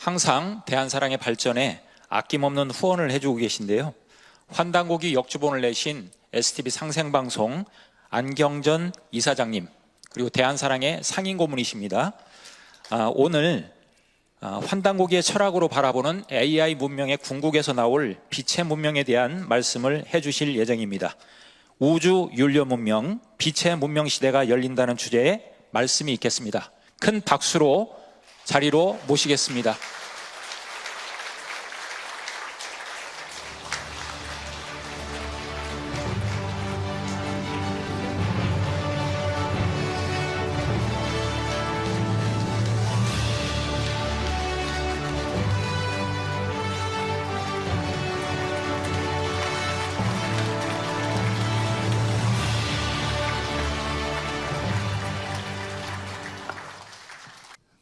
항상 대한사랑의 발전에 아낌없는 후원을 해주고 계신데요. 환단고기 역주본을 내신 STV 상생방송 안경전 이사장님, 그리고 대한사랑의 상임고문이십니다. 오늘 환단고기의 철학으로 바라보는 AI 문명의 궁극에서 나올 빛의 문명에 대한 말씀을 해주실 예정입니다. 우주 윤려 문명, 빛의 문명 시대가 열린다는 주제의 말씀이 있겠습니다. 큰 박수로 자리로 모시겠습니다.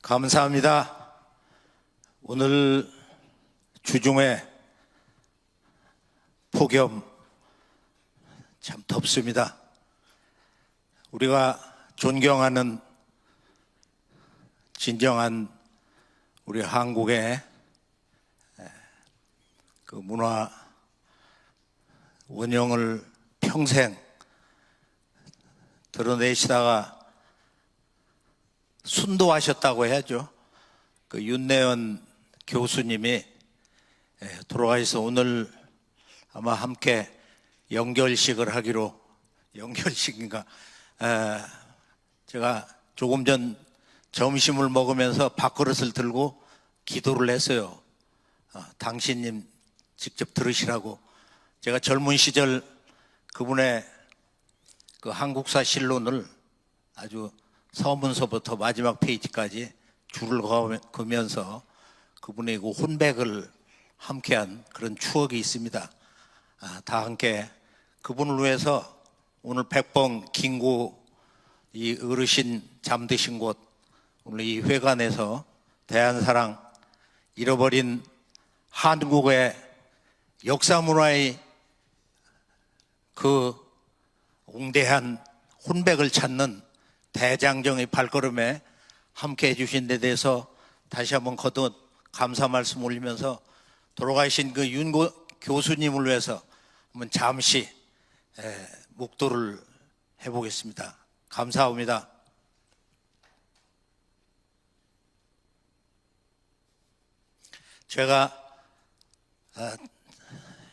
감사합니다. 오늘 주중에 폭염 참 덥습니다. 우리가 존경하는 진정한 우리 한국의 그 문화 원형을 평생 드러내시다가 순도하셨다고 해야죠. 그 윤내원 교수님이 돌아가셔서 오늘 아마 함께 영결식을 하기로, 영결식인가, 제가 조금 전 점심을 먹으면서 밥그릇을 들고 기도를 했어요. 당신님 직접 들으시라고. 제가 젊은 시절 그분의 그 한국사 실론을 아주 서문서부터 마지막 페이지까지 줄을 그으면서 그분의 그 혼백을 함께한 그런 추억이 있습니다. 다 함께 그분을 위해서 오늘 백봉 긴고 이 어르신 잠드신 곳, 오늘 이 회관에서 대한사랑, 잃어버린 한국의 역사 문화의 그 웅대한 혼백을 찾는 대장정의 발걸음에 함께 해주신 데 대해서 다시 한번 거듭 감사 말씀 올리면서 돌아가신 그 윤 교수님을 위해서 한번 잠시 묵도를 해보겠습니다. 감사합니다. 제가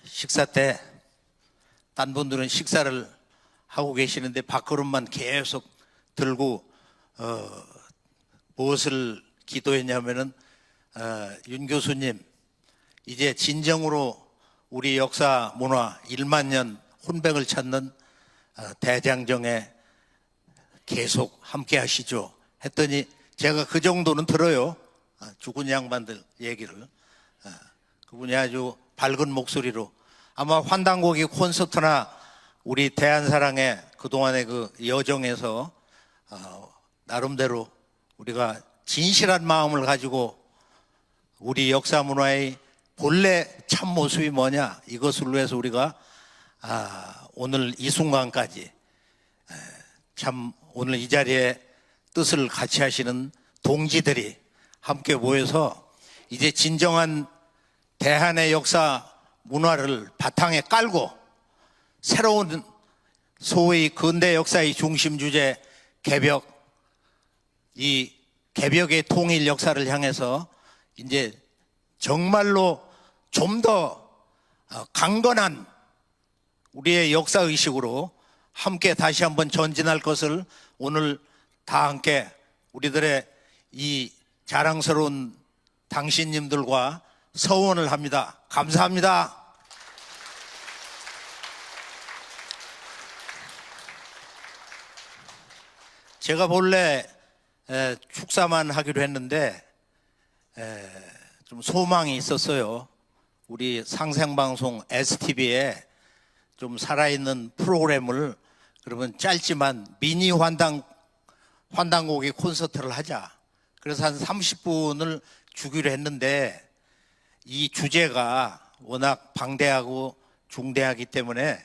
식사 때 딴 분들은 식사를 하고 계시는데 밥그릇만 계속 들고 무엇을 기도했냐면은 윤 교수님, 이제 진정으로 우리 역사 문화 1만 년 혼백을 찾는 대장정에 계속 함께 하시죠 했더니 제가 그 정도는 들어요. 죽은 양반들 얘기를. 그분이 아주 밝은 목소리로 아마 환단고기 콘서트나 우리 대한사랑의 그동안의 그 여정에서 나름대로 우리가 진실한 마음을 가지고 우리 역사 문화의 본래 참 모습이 뭐냐, 이것을 위해서 우리가 오늘 이 순간까지 참 오늘 이 자리에 뜻을 같이 하시는 동지들이 함께 모여서 이제 진정한 대한의 역사 문화를 바탕에 깔고 새로운 소위 근대 역사의 중심 주제 개벽, 이 개벽의 통일 역사를 향해서 이제 정말로 좀 더 강건한 우리의 역사 의식으로 함께 다시 한번 전진할 것을 오늘 다 함께 우리들의 이 자랑스러운 당신님들과 서원을 합니다. 감사합니다. 제가 본래 축사만 하기로 했는데 좀 소망이 있었어요. 우리 상생방송 STV에 좀 살아있는 프로그램을 그러면 짧지만 미니 환단고기 콘서트를 하자. 그래서 한 30분을 주기로 했는데 이 주제가 워낙 방대하고 중대하기 때문에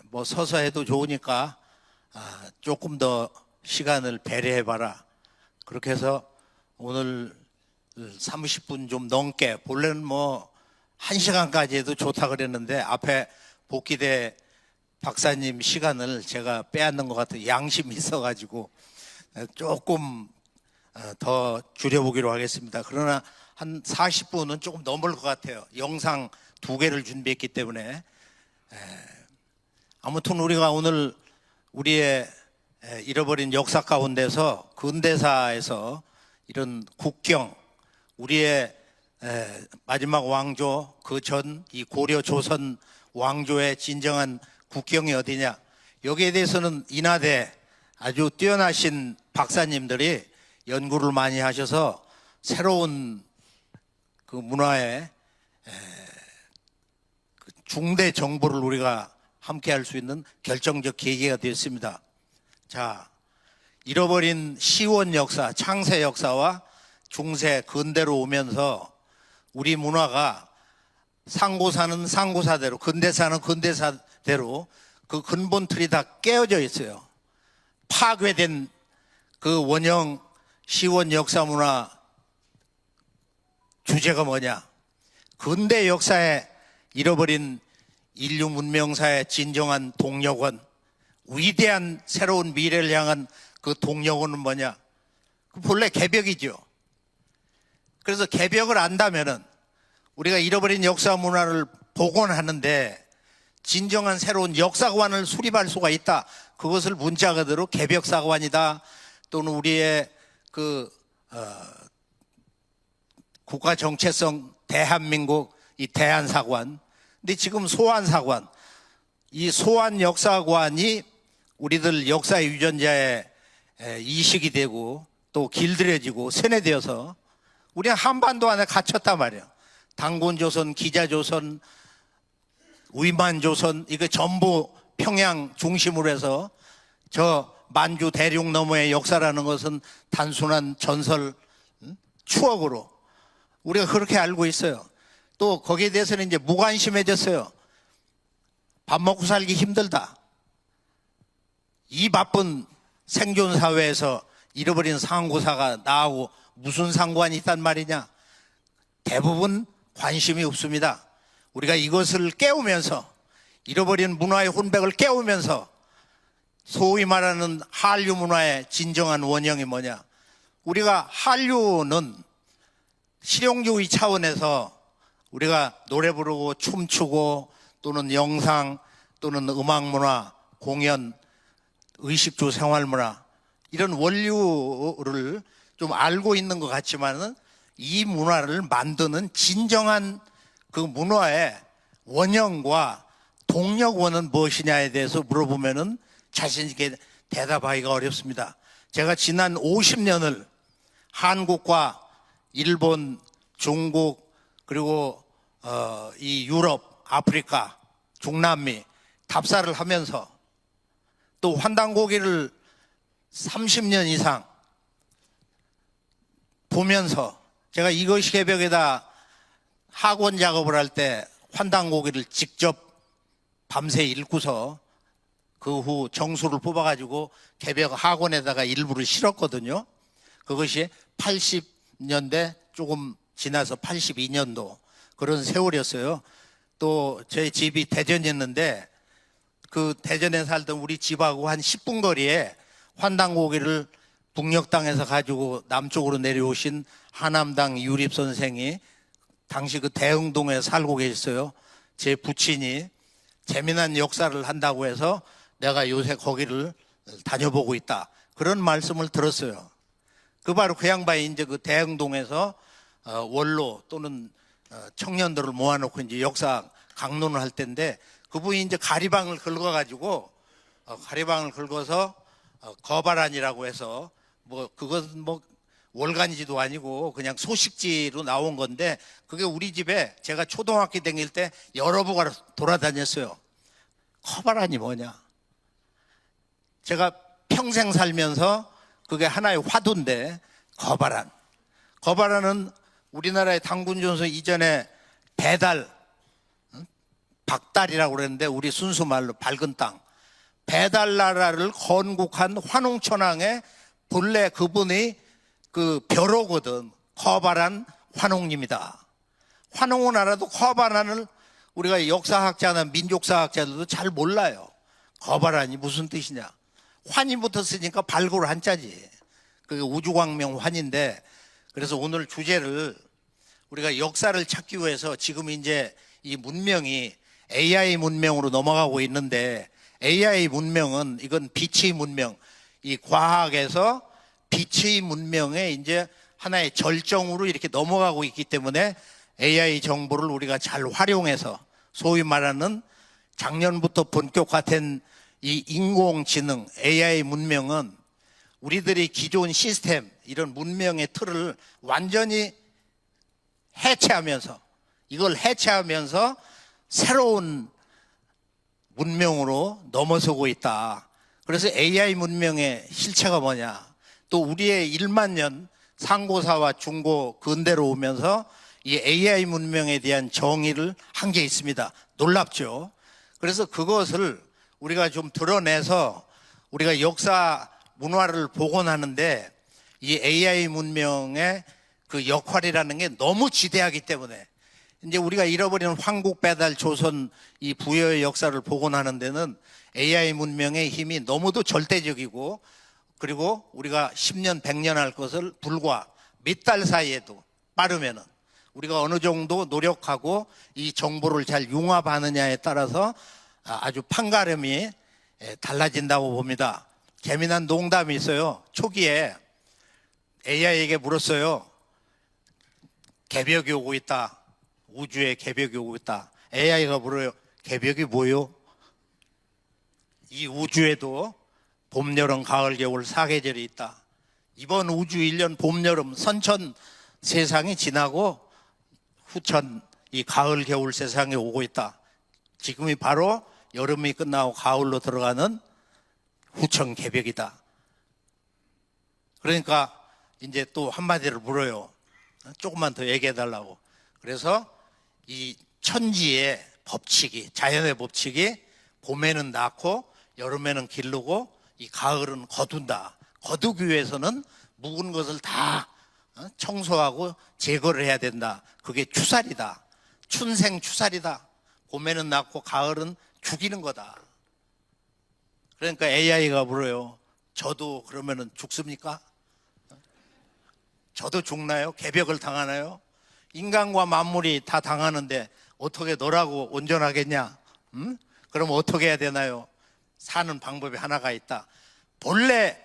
뭐 서서 해도 좋으니까 조금 더 시간을 배려해봐라. 그렇게 해서 오늘 30분 좀 넘게, 본래는 뭐 1시간까지 해도 좋다 그랬는데 앞에 복귀대 박사님 시간을 제가 빼앗는 것 같은 양심이 있어가지고 조금 더 줄여보기로 하겠습니다. 그러나 한 40분은 조금 넘을 것 같아요. 영상 2개를 준비했기 때문에. 아무튼 우리가 오늘 우리의 잃어버린 역사 가운데서 근대사에서 이런 국경, 우리의 마지막 왕조, 그 전 이 고려 조선 왕조의 진정한 국경이 어디냐, 여기에 대해서는 인하대 아주 뛰어나신 박사님들이 연구를 많이 하셔서 새로운 그 문화의 그 중대 정보를 우리가 함께 할 수 있는 결정적 계기가 되었습니다. 자, 잃어버린 시원 역사, 창세 역사와 중세 근대로 오면서 우리 문화가 상고사는 상고사대로, 근대사는 근대사대로 그 근본 틀이 다 깨어져 있어요. 파괴된 그 원형 시원 역사 문화 주제가 뭐냐? 근대 역사에 잃어버린 인류 문명사의 진정한 동력원, 위대한 새로운 미래를 향한 그 동력원은 뭐냐? 본래 개벽이죠. 그래서 개벽을 안다면은 우리가 잃어버린 역사 문화를 복원하는데 진정한 새로운 역사관을 수립할 수가 있다. 그것을 문자 그대로 개벽사관이다. 또는 우리의 그 국가 정체성 대한민국 이 대한사관. 근데 지금 소환사관, 이 소환 역사관이 우리들 역사 유전자의 이식이 되고 또 길들여지고 세뇌되어서 우리는 한반도 안에 갇혔단 말이에요. 당군조선, 기자조선, 위만조선, 이거 전부 평양 중심으로 해서 저 만주 대륙 너머의 역사라는 것은 단순한 전설, 추억으로 우리가 그렇게 알고 있어요. 또 거기에 대해서는 이제 무관심해졌어요. 밥 먹고 살기 힘들다. 이 바쁜 생존 사회에서 잃어버린 상고사가 나하고 무슨 상관이 있단 말이냐? 대부분 관심이 없습니다. 우리가 이것을 깨우면서, 잃어버린 문화의 혼백을 깨우면서 소위 말하는 한류 문화의 진정한 원형이 뭐냐? 우리가 한류는 실용주의 차원에서 우리가 노래 부르고 춤추고 또는 영상 또는 음악문화, 공연, 의식주 생활문화 이런 원류를 좀 알고 있는 것 같지만은 이 문화를 만드는 진정한 그 문화의 원형과 동력원은 무엇이냐에 대해서 물어보면은 자신 있게 대답하기가 어렵습니다. 제가 지난 50년을 한국과 일본, 중국 그리고 이 유럽, 아프리카, 중남미 답사를 하면서 또 환단고기를 30년 이상 보면서 제가 이것이 개벽에다 학원 작업을 할 때 환단고기를 직접 밤새 읽고서 그 후 정수를 뽑아가지고 개벽 학원에다가 일부를 실었거든요. 그것이 80년대 조금 지나서 82년도 그런 세월이었어요. 또 저희 집이 대전이었는데 그 대전에 살던 우리 집하고 한 10분 거리에 환단고기를 북녘땅에서 가지고 남쪽으로 내려오신 하남당 유립 선생이 당시 그 대흥동에 살고 계셨어요. 제 부친이 재미난 역사를 한다고 해서 내가 요새 거기를 다녀보고 있다. 그런 말씀을 들었어요. 그 바로 그 양반이 이제 그 대흥동에서 원로 또는 청년들을 모아놓고 이제 역사 강론을 할 텐데 그분이 이제 가리방을 긁어가지고 가리방을 긁어서 거바란이라고 해서 뭐 그것은 뭐 월간지도 아니고 그냥 소식지로 나온 건데 그게 우리 집에 제가 초등학교 다닐 때 여러 부가 돌아다녔어요. 거바란이 뭐냐? 제가 평생 살면서 그게 하나의 화두인데 거바란. 거바란은 우리나라의 당군전선 이전에 배달, 박달이라고 그랬는데 우리 순수 말로 밝은 땅. 배달나라를 건국한 환웅천왕의 본래 그분이 그 벼로거든. 커바란 환웅입니다. 환웅은 알아도 커바란을 우리가 역사학자나 민족사학자들도 잘 몰라요. 커바란이 무슨 뜻이냐. 환이 붙었으니까 발굴 한자지. 그게 우주광명 환인데, 그래서 오늘 주제를 우리가 역사를 찾기 위해서 지금 이제 이 문명이 AI 문명으로 넘어가고 있는데, AI 문명은 이건 빛의 문명, 이 과학에서 빛의 문명에 이제 하나의 절정으로 이렇게 넘어가고 있기 때문에 AI 정보를 우리가 잘 활용해서 소위 말하는 작년부터 본격화된 이 인공지능 AI 문명은 우리들이 기존 시스템 이런 문명의 틀을 완전히 해체하면서 이걸 해체하면서 새로운 문명으로 넘어서고 있다. 그래서 AI 문명의 실체가 뭐냐? 또 우리의 1만 년 상고사와 중고 근대로 오면서 이 AI 문명에 대한 정의를 한 게 있습니다. 놀랍죠? 그래서 그것을 우리가 좀 드러내서 우리가 역사 문화를 복원하는데 이 AI 문명의 그 역할이라는 게 너무 지대하기 때문에 이제 우리가 잃어버린 황국 배달 조선 이 부여의 역사를 복원하는 데는 AI 문명의 힘이 너무도 절대적이고, 그리고 우리가 10년 100년 할 것을 불과 몇 달 사이에도 빠르면은 우리가 어느 정도 노력하고 이 정보를 잘 융합하느냐에 따라서 아주 판가름이 달라진다고 봅니다. 재미난 농담이 있어요. 초기에 AI에게 물었어요. 개벽이 오고 있다. 우주에 개벽이 오고 있다. AI가 물어요. 개벽이 뭐요? 이 우주에도 봄, 여름, 가을, 겨울 4계절이 있다. 이번 우주 1년 봄, 여름, 선천 세상이 지나고 후천 이 가을, 겨울 세상에 오고 있다. 지금이 바로 여름이 끝나고 가을로 들어가는 후천 개벽이다. 그러니까 이제 또 한마디를 물어요. 조금만 더 얘기해 달라고. 그래서 이 천지의 법칙이, 자연의 법칙이 봄에는 낳고 여름에는 기르고 이 가을은 거둔다. 거두기 위해서는 묵은 것을 다 청소하고 제거를 해야 된다. 그게 추살이다. 춘생 추살이다. 봄에는 낳고 가을은 죽이는 거다. 그러니까 AI가 물어요. 저도 그러면은 죽습니까? 저도 죽나요? 개벽을 당하나요? 인간과 만물이 다 당하는데 어떻게 너라고 온전하겠냐? 그럼 어떻게 해야 되나요? 사는 방법이 하나가 있다. 본래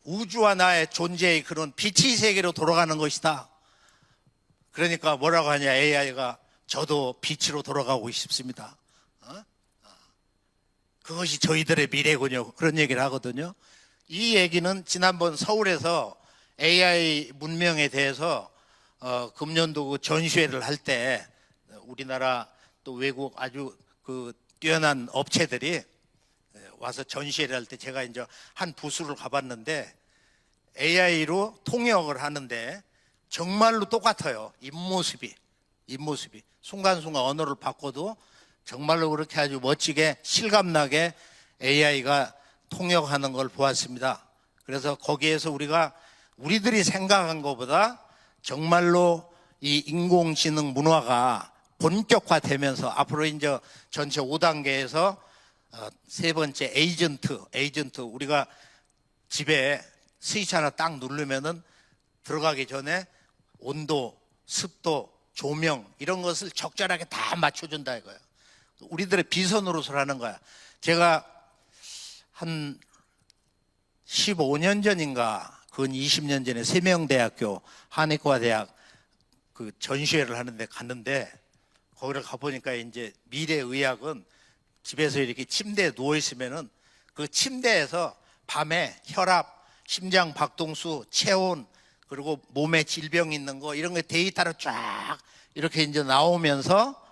우주와 나의 존재의 그런 빛의 세계로 돌아가는 것이다. 그러니까 뭐라고 하냐, AI가 저도 빛으로 돌아가고 싶습니다. 그것이 저희들의 미래군요. 그런 얘기를 하거든요. 이 얘기는 지난번 서울에서 AI 문명에 대해서 금년도 그 전시회를 할 때 우리나라 또 외국 아주 그 뛰어난 업체들이 와서 전시회를 할 때 제가 이제 한 부스를 가봤는데 AI로 통역을 하는데 정말로 똑같아요. 입모습이 순간순간 언어를 바꿔도 정말로 그렇게 아주 멋지게 실감나게 AI가 통역하는 걸 보았습니다. 그래서 거기에서 우리들이 생각한 것보다 정말로 이 인공지능 문화가 본격화되면서 앞으로 이제 전체 5단계에서 세 번째 에이전트 우리가 집에 스위치 하나 딱 누르면은 들어가기 전에 온도, 습도, 조명 이런 것을 적절하게 다 맞춰준다 이거예요. 우리들의 비서노릇을 하는 거야. 제가 한 15년 전인가 근 20년 전에 세명대학교 한의과대학 그 전시회를 하는데 갔는데 거기를 가보니까 이제 미래의학은 집에서 이렇게 침대에 누워 있으면은 그 침대에서 밤에 혈압, 심장 박동수, 체온 그리고 몸에 질병 있는 거 이런 거 데이터로 쫙 이렇게 이제 나오면서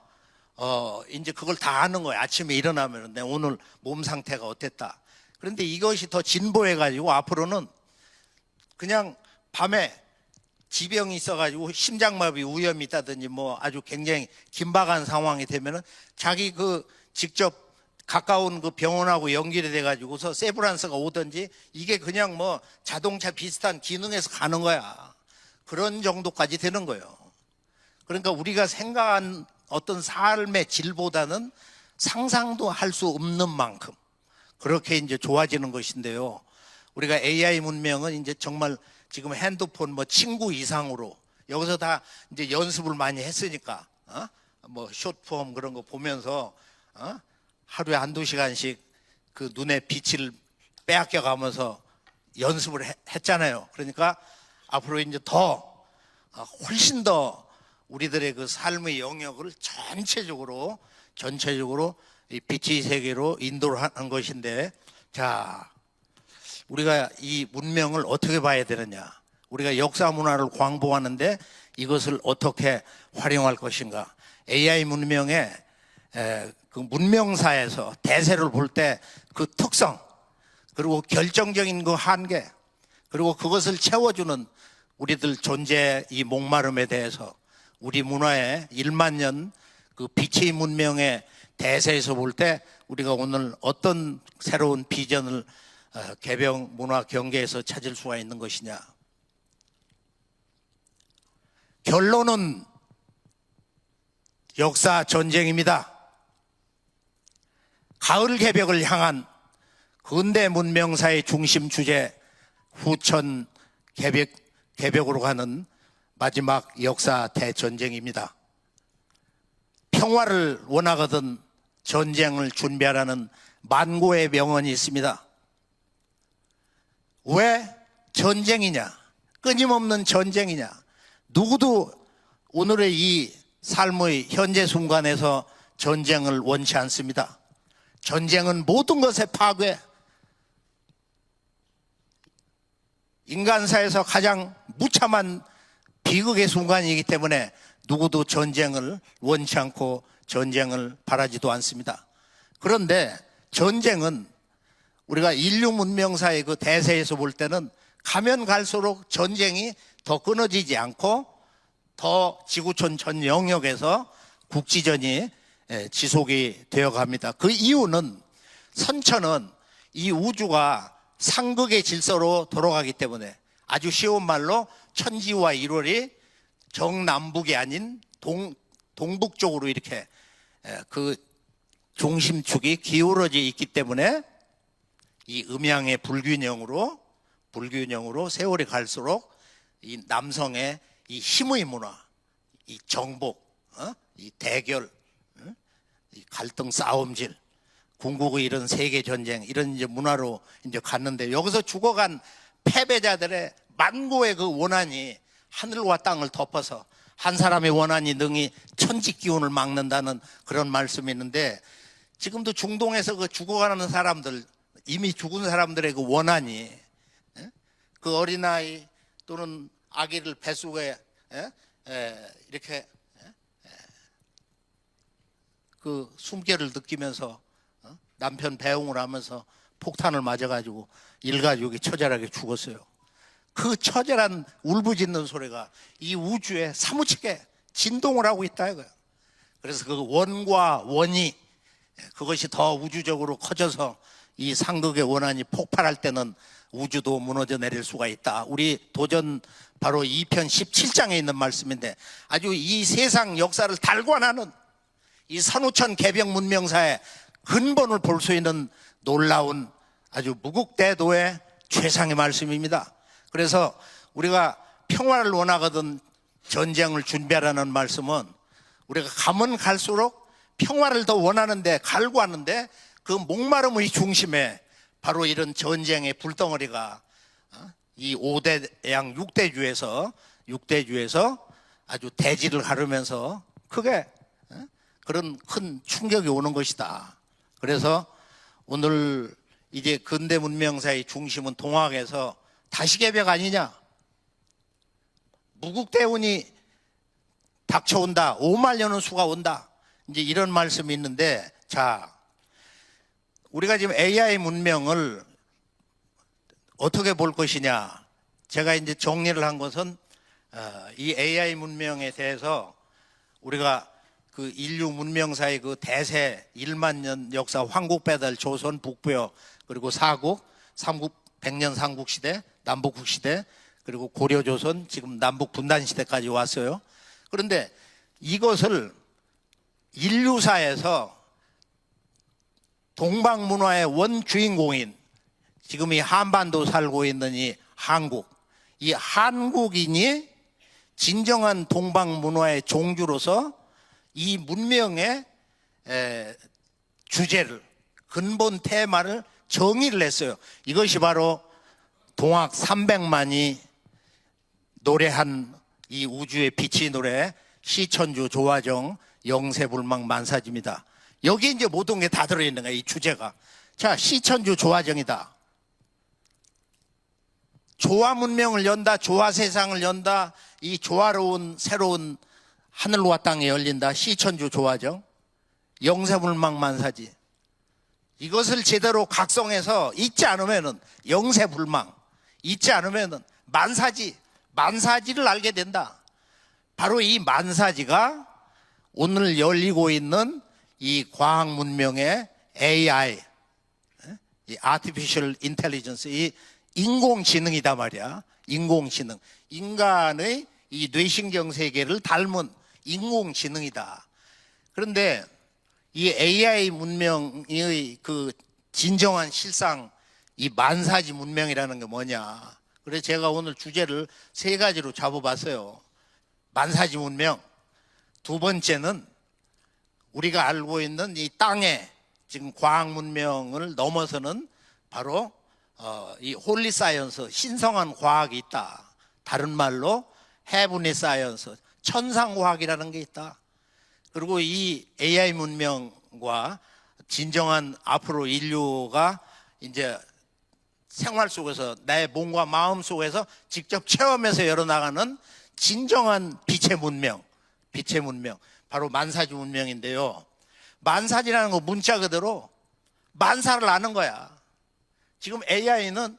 이제 그걸 다 아는 거예요. 아침에 일어나면 내 오늘 몸 상태가 어땠다. 그런데 이것이 더 진보해가지고 앞으로는 그냥 밤에 지병이 있어가지고 심장마비 위험이 있다든지 뭐 아주 굉장히 긴박한 상황이 되면은 자기 그 직접 가까운 그 병원하고 연결이 돼가지고서 세브란스가 오든지 이게 그냥 뭐 자동차 비슷한 기능에서 가는 거야. 그런 정도까지 되는 거예요. 그러니까 우리가 생각한 어떤 삶의 질보다는 상상도 할 수 없는 만큼 그렇게 이제 좋아지는 것인데요. 우리가 AI 문명은 이제 정말 지금 핸드폰 뭐 친구 이상으로 여기서 다 이제 연습을 많이 했으니까 뭐 숏폼 그런 거 보면서 하루에 한두 시간씩 그 눈에 빛을 빼앗겨 가면서 연습을 했잖아요. 그러니까 앞으로 이제 더 훨씬 더 우리들의 그 삶의 영역을 전체적으로 이 빛의 세계로 인도를 하는 것인데, 자, 우리가 이 문명을 어떻게 봐야 되느냐? 우리가 역사 문화를 광보하는데 이것을 어떻게 활용할 것인가? AI 문명의 그 문명사에서 대세를 볼 때 그 특성, 그리고 결정적인 그 한계, 그리고 그것을 채워주는 우리들 존재의 이 목마름에 대해서 우리 문화의 1만 년 그 빛의 문명의 대세에서 볼 때 우리가 오늘 어떤 새로운 비전을 개병 문화 경계에서 찾을 수가 있는 것이냐. 결론은 역사 전쟁입니다. 가을 개벽을 향한 근대 문명사의 중심 주제 후천 개벽으로 가는 마지막 역사 대전쟁입니다. 평화를 원하거든 전쟁을 준비하라는 만고의 명언이 있습니다. 왜 전쟁이냐? 끊임없는 전쟁이냐? 누구도 오늘의 이 삶의 현재 순간에서 전쟁을 원치 않습니다. 전쟁은 모든 것의 파괴, 인간사에서 가장 무참한 비극의 순간이기 때문에 누구도 전쟁을 원치 않고 전쟁을 바라지도 않습니다. 그런데 전쟁은 우리가 인류 문명사의 그 대세에서 볼 때는 가면 갈수록 전쟁이 더 끊어지지 않고 더 지구촌 전 영역에서 국지전이 지속이 되어 갑니다. 그 이유는 선천은 이 우주가 상극의 질서로 돌아가기 때문에 아주 쉬운 말로 천지와 일월이 정남북이 아닌 동북쪽으로 이렇게 그 중심축이 기울어져 있기 때문에 이 음양의 불균형으로 세월이 갈수록 이 남성의 이 힘의 문화, 이 정복, 이 대결, 이 갈등 싸움질, 궁극의 이런 세계 전쟁 이런 이제 문화로 이제 갔는데 여기서 죽어간 패배자들의 만고의 그 원한이 하늘과 땅을 덮어서 한 사람의 원한이 능히 천지 기운을 막는다는 그런 말씀이 있는데 지금도 중동에서 그 죽어가는 사람들 이미 죽은 사람들의 그 원한이 그 어린아이 또는 아기를 뱃속에 이렇게 그 숨결을 느끼면서 남편 배웅을 하면서 폭탄을 맞아가지고 일가족이 처절하게 죽었어요. 그 처절한 울부짖는 소리가 이 우주에 사무치게 진동을 하고 있다 이거예요. 그래서 그 원과 원이 그것이 더 우주적으로 커져서 이 상극의 원한이 폭발할 때는 우주도 무너져 내릴 수가 있다. 우리 도전 바로 2편 17장에 있는 말씀인데 아주 이 세상 역사를 달관하는 이 선우천 개벽 문명사의 근본을 볼 수 있는 놀라운 아주 무국대도의 최상의 말씀입니다. 그래서 우리가 평화를 원하거든 전쟁을 준비하라는 말씀은 우리가 가면 갈수록 평화를 더 원하는데 갈구하는데 그 목마름의 중심에 바로 이런 전쟁의 불덩어리가 이 5대양 6대주에서 아주 대지를 가르면서 크게 그런 큰 충격이 오는 것이다. 그래서 오늘 이제 근대 문명사의 중심은 동학에서 다시 개벽 아니냐? 무국대운이 닥쳐온다. 5만 년의 수가 온다. 이제 이런 말씀이 있는데, 자, 우리가 지금 AI 문명을 어떻게 볼 것이냐? 제가 이제 정리를 한 것은 이 AI 문명에 대해서 우리가 그 인류 문명사의 그 대세 1만 년 역사 황국배달 조선 북부여 그리고 삼국 100년 삼국시대 남북국 시대 그리고 고려조선, 지금 남북 분단 시대까지 왔어요. 그런데 이것을 인류사에서 동방문화의 원주인공인, 지금 이 한반도 살고 있는 이 한국인이 진정한 동방문화의 종주로서 이 문명의 주제를, 근본 테마를 정의를 했어요. 이것이 바로 동학 300만이 노래한 이 우주의 빛이 노래, 시천주 조화정 영세불망 만사지입니다. 여기 이제 모든 게 다 들어있는 거예요, 이 주제가. 자, 시천주 조화정이다. 조화 문명을 연다, 조화 세상을 연다, 이 조화로운 새로운 하늘과 땅에 열린다. 시천주 조화정, 영세불망 만사지. 이것을 제대로 각성해서 잊지 않으면은 영세불망, 잊지 않으면은 만사지를 알게 된다. 바로 이 만사지가 오늘 열리고 있는 이 과학 문명의 AI, 이 Artificial Intelligence, 이 인공지능이다 말이야. 인공지능. 인간의 이 뇌신경 세계를 닮은 인공지능이다. 그런데 이 AI 문명의 그 진정한 실상, 이 만사지 문명이라는 게 뭐냐. 그래서 제가 오늘 주제를 3가지로 잡아봤어요. 만사지 문명. 두 번째는 우리가 알고 있는 이 땅에 지금 과학 문명을 넘어서는 바로 이 홀리 사이언스, 신성한 과학이 있다. 다른 말로 헤븐리 사이언스, 천상과학이라는 게 있다. 그리고 이 AI 문명과 진정한 앞으로 인류가 이제 생활 속에서 내 몸과 마음 속에서 직접 체험해서 열어나가는 진정한 빛의 문명, 바로 만사지 문명인데요. 만사지라는 거 문자 그대로 만사를 아는 거야. 지금 AI는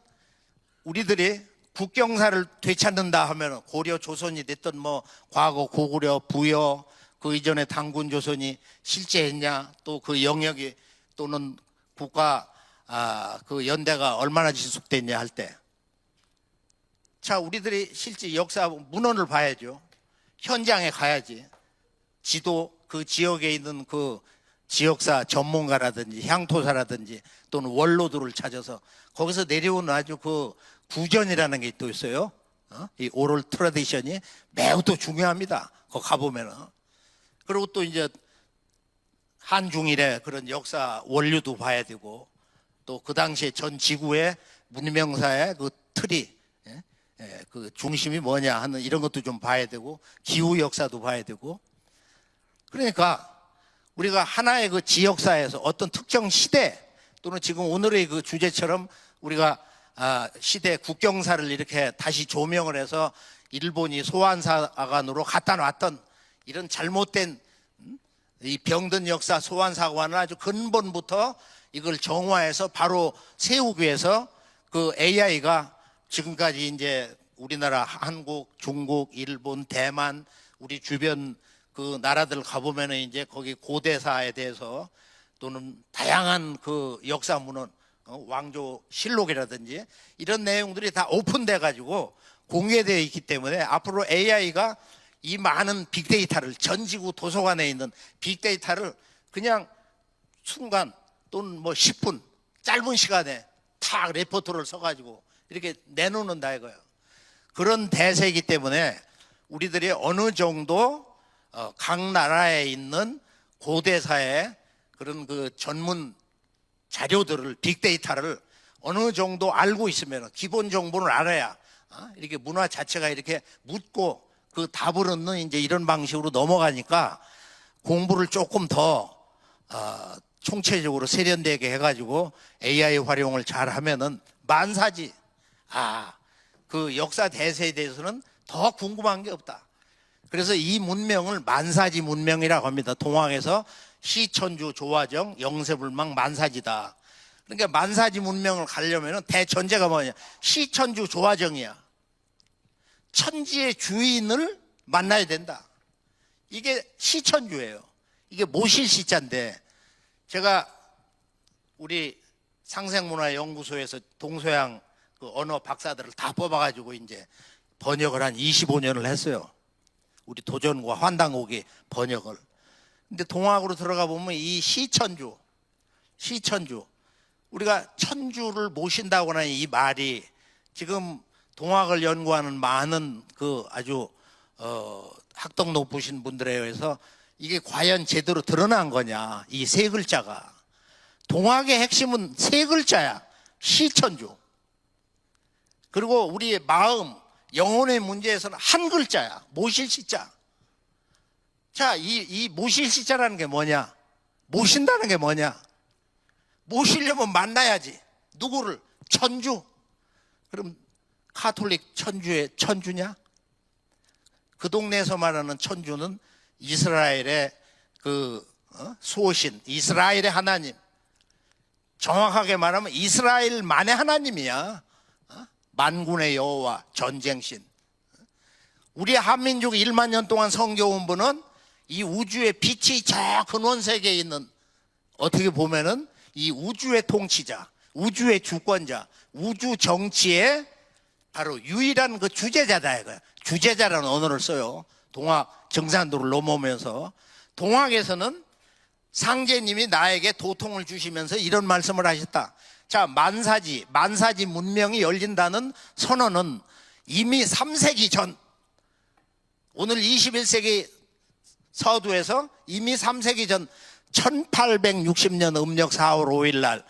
우리들이 국경사를 되찾는다 하면 고려 조선이 됐던 뭐 과거 고구려 부여 그 이전에 당군 조선이 실제했냐, 또 그 영역이 또는 국가 그 연대가 얼마나 지속됐냐 할 때, 자, 우리들이 실제 역사 문헌을 봐야죠. 현장에 가야지. 지도, 그 지역에 있는 그 지역사 전문가라든지 향토사라든지 또는 원로들을 찾아서 거기서 내려오는 아주 그 구전이라는 게 또 있어요. 이 오럴 트래디션이 매우 또 중요합니다. 거기 가보면은. 그리고 또 이제 한중일의 그런 역사 원류도 봐야 되고, 또 그 당시에 전 지구의 문명사의 그 틀이, 그 중심이 뭐냐 하는 이런 것도 좀 봐야 되고, 기후 역사도 봐야 되고. 그러니까 우리가 하나의 그 지역사에서 어떤 특정 시대, 또는 지금 오늘의 그 주제처럼 우리가 시대 국경사를 이렇게 다시 조명을 해서 일본이 소환사관으로 갖다 놨던 이런 잘못된 이 병든 역사 소환사관을 아주 근본부터 이걸 정화해서 바로 세우기 위해서 그 AI가 지금까지 이제 우리나라, 한국, 중국, 일본, 대만, 우리 주변 그 나라들 가보면은 이제 거기 고대사에 대해서 또는 다양한 그 역사 문헌, 왕조 실록이라든지 이런 내용들이 다 오픈돼 가지고 공개되어 있기 때문에 앞으로 AI가 이 많은 빅데이터를, 전 지구 도서관에 있는 빅데이터를 그냥 순간 또는 뭐 10분 짧은 시간에 탁 레포트를 써가지고 이렇게 내놓는다 이거예요. 그런 대세이기 때문에 우리들이 어느 정도 각 나라에 있는 고대사의 그런 그 전문 자료들을, 빅데이터를 어느 정도 알고 있으면, 기본 정보를 알아야 이렇게 문화 자체가 이렇게 묻고 그 답을 얻는 이제 이런 방식으로 넘어가니까 공부를 조금 더 총체적으로 세련되게 해가지고 AI 활용을 잘 하면은 만사지, 그 역사 대세에 대해서는 더 궁금한 게 없다. 그래서 이 문명을 만사지 문명이라고 합니다. 동학에서 시천주 조화정 영세불망 만사지다. 그러니까 만사지 문명을 가려면 대전제가 뭐냐, 시천주 조화정이야. 천지의 주인을 만나야 된다. 이게 시천주예요. 이게 모실 시자인데, 제가 우리 상생문화연구소에서 동서양 그 언어 박사들을 다 뽑아가지고 이제 번역을 한 25년을 했어요. 우리 도전과 환단곡이 번역을. 근데 동학으로 들어가 보면 이 시천주 우리가 천주를 모신다고 하는 이 말이 지금 동학을 연구하는 많은 그 아주 학덕 높으신 분들에 의해서 이게 과연 제대로 드러난 거냐, 이 세 글자가. 동학의 핵심은 세 글자야. 시천주. 그리고 우리의 마음, 영혼의 문제에서는 한 글자야. 모실 시자. 자, 이 모실 시자라는 게 뭐냐? 모신다는 게 뭐냐? 모시려면 만나야지. 누구를? 천주. 그럼 카톨릭 천주의 천주냐? 그 동네에서 말하는 천주는 이스라엘의 수호신, 이스라엘의 하나님. 정확하게 말하면 이스라엘만의 하나님이야. 만군의 여호와, 전쟁신. 우리 한민족 1만 년 동안 성겨온 분은 이 우주의 빛이 저 근원세계에 있는, 어떻게 보면은 이 우주의 통치자, 우주의 주권자, 우주 정치의 바로 유일한 그 주재자다 이거야. 주재자라는 언어를 써요. 동학 정산도를 넘어오면서. 동학에서는 상제님이 나에게 도통을 주시면서 이런 말씀을 하셨다. 자, 만사지 문명이 열린다는 선언은 이미 3세기 전, 오늘 21세기 서두에서 이미 3세기 전 1860년 음력 4월 5일 날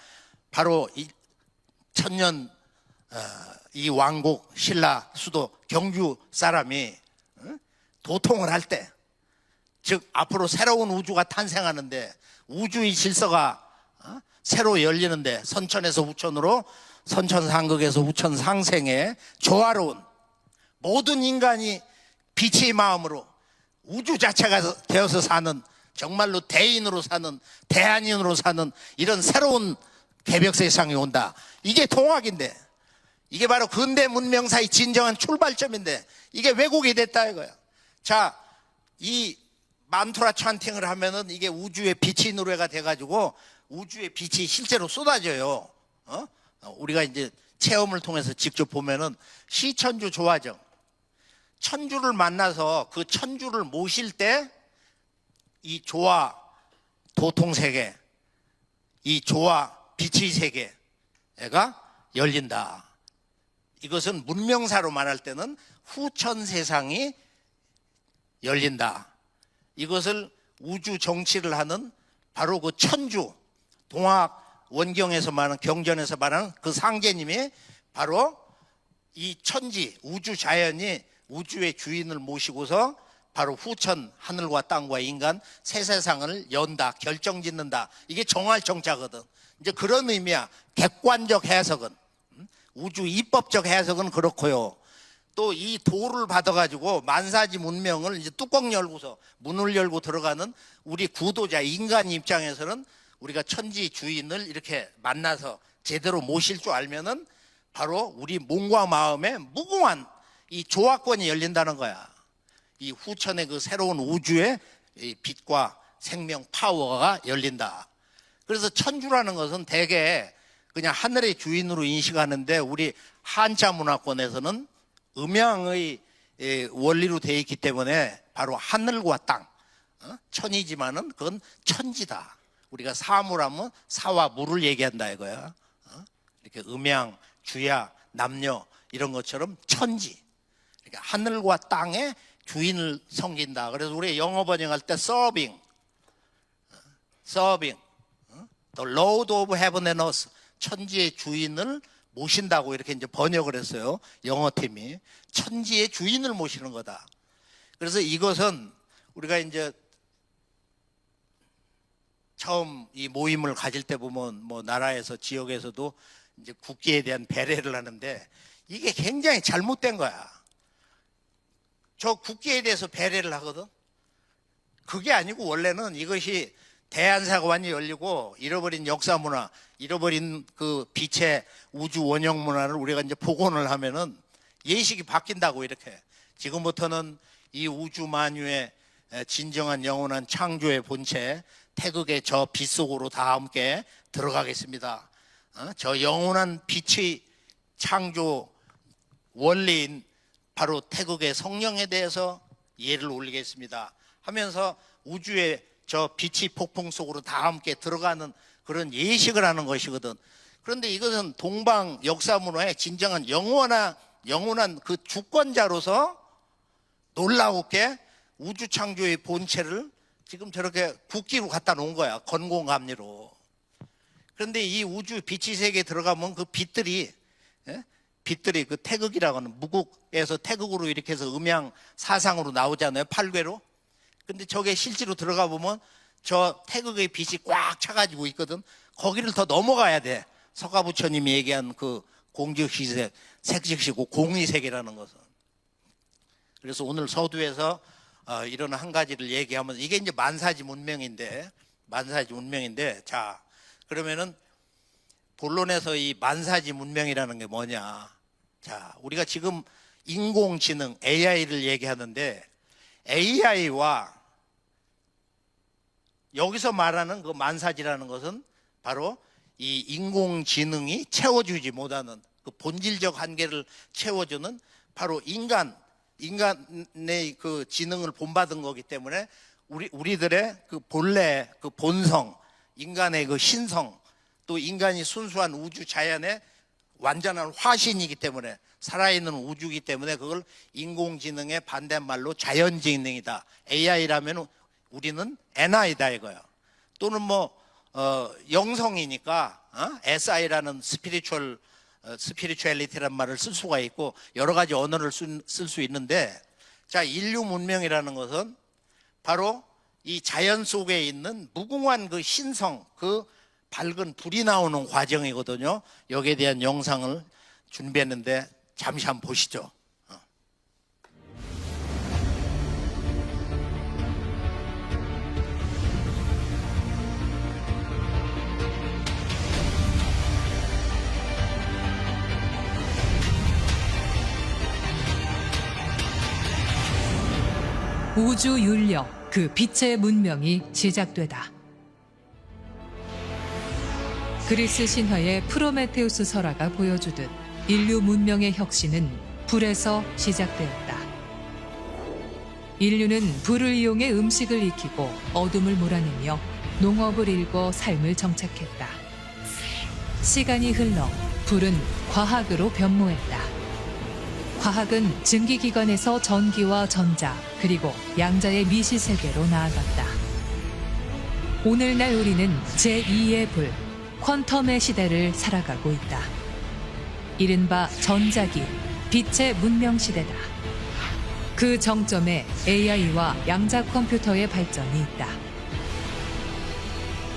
바로 이 천년 이 왕국 신라 수도 경주 사람이 도통을 할 때, 즉 앞으로 새로운 우주가 탄생하는데, 우주의 질서가 새로 열리는데, 선천에서 우천으로, 선천상극에서 우천상생에 조화로운 모든 인간이 빛의 마음으로 우주 자체가 되어서 사는, 정말로 대인으로 사는, 대한인으로 사는 이런 새로운 개벽 세상이 온다. 이게 동학인데, 이게 바로 근대 문명사의 진정한 출발점인데, 이게 왜곡이 됐다 이거야. 자, 이 만투라 찬팅을 하면은 이게 우주의 빛의 노래가 돼가지고 우주의 빛이 실제로 쏟아져요. 우리가 이제 체험을 통해서 직접 보면은 시천주 조화정, 천주를 만나서 그 천주를 모실 때 이 조화 도통세계, 이 조화 빛의 세계가 열린다. 이것은 문명사로 말할 때는 후천 세상이 열린다. 이것을 우주 정치를 하는 바로 그 천주, 동학 원경에서 말하는, 경전에서 말하는 그 상제님이 바로 이 천지, 우주 자연이 우주의 주인을 모시고서 바로 후천, 하늘과 땅과 인간 새 세상을 연다, 결정짓는다. 이게 정할 정자거든. 이제 그런 의미야. 객관적 해석은, 우주 입법적 해석은 그렇고요. 또 이 도를 받아가지고 만사지 문명을 이제 뚜껑 열고서 문을 열고 들어가는 우리 구도자 인간 입장에서는 우리가 천지 주인을 이렇게 만나서 제대로 모실 줄 알면은 바로 우리 몸과 마음에 무궁한 이 조화권이 열린다는 거야. 이 후천의 그 새로운 우주의 이 빛과 생명 파워가 열린다. 그래서 천주라는 것은 대개 그냥 하늘의 주인으로 인식하는데, 우리 한자 문화권에서는 음양의 원리로 되어 있기 때문에 바로 하늘과 땅, 천이지만은 그건 천지다. 우리가 사물하면 사와 물을 얘기한다 이거야. 이렇게 음양, 주야, 남녀 이런 것처럼 천지, 그러니까 하늘과 땅의 주인을 섬긴다. 그래서 우리 영어 번역할 때 serving, the Lord of Heaven and Earth, 천지의 주인을 모신다고 이렇게 이제 번역을 했어요. 영어팀이 천지의 주인을 모시는 거다. 그래서 이것은 우리가 이제 처음 이 모임을 가질 때 보면 뭐 나라에서 지역에서도 이제 국기에 대한 배례를 하는데, 이게 굉장히 잘못된 거야. 저 국기에 대해서 배례를 하거든. 그게 아니고 원래는 이것이 대한사관이 열리고 잃어버린 역사 문화, 잃어버린 그 빛의 우주 원형 문화를 우리가 이제 복원을 하면은 예식이 바뀐다고. 이렇게 지금부터는 이 우주 만유의 진정한 영원한 창조의 본체 태극의 저 빛 속으로 다 함께 들어가겠습니다. 저 영원한 빛의 창조 원리인 바로 태극의 성령에 대해서 예를 올리겠습니다 하면서 우주의 저 빛이 폭풍 속으로 다 함께 들어가는 그런 예식을 하는 것이거든. 그런데 이것은 동방 역사 문화의 진정한 영원한 그 주권자로서 놀라웠게 우주 창조의 본체를 지금 저렇게 국기로 갖다 놓은 거야. 건공감리로. 그런데 이 우주 빛이 세계에 들어가면 그 빛들이 그 태극이라고 하는 무국에서 태극으로 이렇게 해서 음양 사상으로 나오잖아요. 팔괘로. 근데 저게 실제로 들어가 보면 저 태극의 빛이 꽉 차가지고 있거든. 거기를 더 넘어가야 돼. 석가부처님이 얘기한 그 공직시세, 색직시고 공의세계라는 것은. 그래서 오늘 서두에서 이런 한 가지를 얘기하면서 이게 이제 만사지 문명인데 자, 그러면은 본론에서 이 만사지 문명이라는 게 뭐냐. 자, 우리가 지금 인공지능 AI를 얘기하는데 AI와 여기서 말하는 그 만사지라는 것은 바로 이 인공지능이 채워주지 못하는 그 본질적 한계를 채워주는 바로 인간의 그 지능을 본받은 거기 때문에 우리들의 그 본래 그 본성, 인간의 그 신성, 또 인간이 순수한 우주 자연의 완전한 화신이기 때문에 살아있는 우주이기 때문에 그걸 인공지능의 반대말로 자연지능이다. AI라면 우리는 NI다 이거야. 또는 뭐 영성이니까 SI라는 스피리추얼리티라는 말을 쓸 수가 있고 여러 가지 언어를 쓸 수 있는데, 자, 인류 문명이라는 것은 바로 이 자연 속에 있는 무궁한 그 신성, 그 밝은 불이 나오는 과정이거든요. 여기에 대한 영상을 준비했는데 잠시 한번 보시죠. 우주 윤력, 그 빛의 문명이 시작되다. 그리스 신화의 프로메테우스 설화가 보여주듯 인류 문명의 혁신은 불에서 시작되었다. 인류는 불을 이용해 음식을 익히고 어둠을 몰아내며 농업을 일궈 삶을 정착했다. 시간이 흘러 불은 과학으로 변모했다. 과학은 증기기관에서 전기와 전자, 그리고 양자의 미시세계로 나아갔다. 오늘날 우리는 제2의 불, 퀀텀의 시대를 살아가고 있다. 이른바 전자기, 빛의 문명 시대다. 그 정점에 AI와 양자 컴퓨터의 발전이 있다.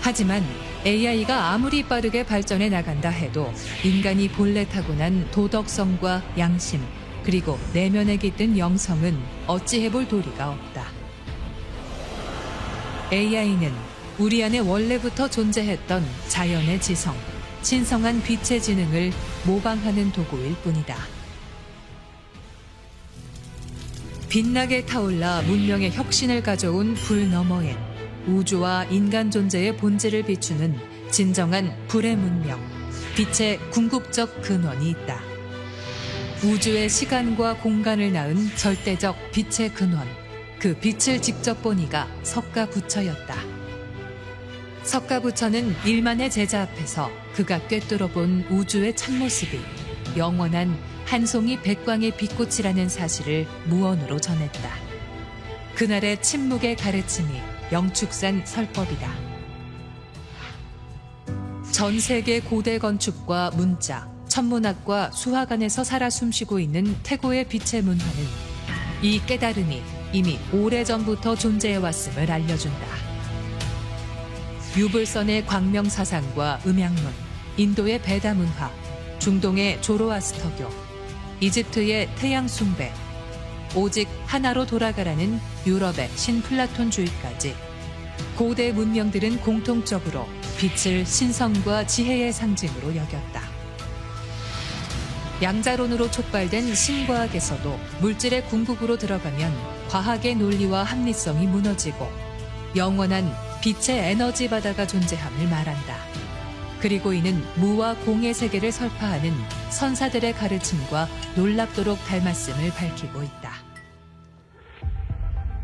하지만 AI가 아무리 빠르게 발전해 나간다 해도 인간이 본래 타고난 도덕성과 양심, 그리고 내면에 깃든 영성은 어찌 해볼 도리가 없다. AI는 우리 안에 원래부터 존재했던 자연의 지성, 신성한 빛의 지능을 모방하는 도구일 뿐이다. 빛나게 타올라 문명의 혁신을 가져온 불 너머엔 우주와 인간 존재의 본질을 비추는 진정한 불의 문명, 빛의 궁극적 근원이 있다. 우주의 시간과 공간을 낳은 절대적 빛의 근원, 그 빛을 직접 본 이가 석가부처였다. 석가부처는 일만의 제자 앞에서 그가 꿰뚫어 본 우주의 참모습이 영원한 한 송이 백광의 빛꽃이라는 사실을 무언으로 전했다. 그날의 침묵의 가르침이 영축산 설법이다. 전 세계 고대 건축과 문자, 천문학과 수학 안에서 살아 숨쉬고 있는 태고의 빛의 문화는 이 깨달음이 이미 오래전부터 존재해왔음을 알려준다. 유불선의 광명사상과 음양론, 인도의 베다 문화, 중동의 조로아스터교, 이집트의 태양 숭배, 오직 하나로 돌아가라는 유럽의 신플라톤주의까지 고대 문명들은 공통적으로 빛을 신성과 지혜의 상징으로 여겼다. 양자론으로 촉발된 신과학에서도 물질의 궁극으로 들어가면 과학의 논리와 합리성이 무너지고 영원한 빛의 에너지 바다가 존재함을 말한다. 그리고 이는 무와 공의 세계를 설파하는 선사들의 가르침과 놀랍도록 닮았음을 밝히고 있다.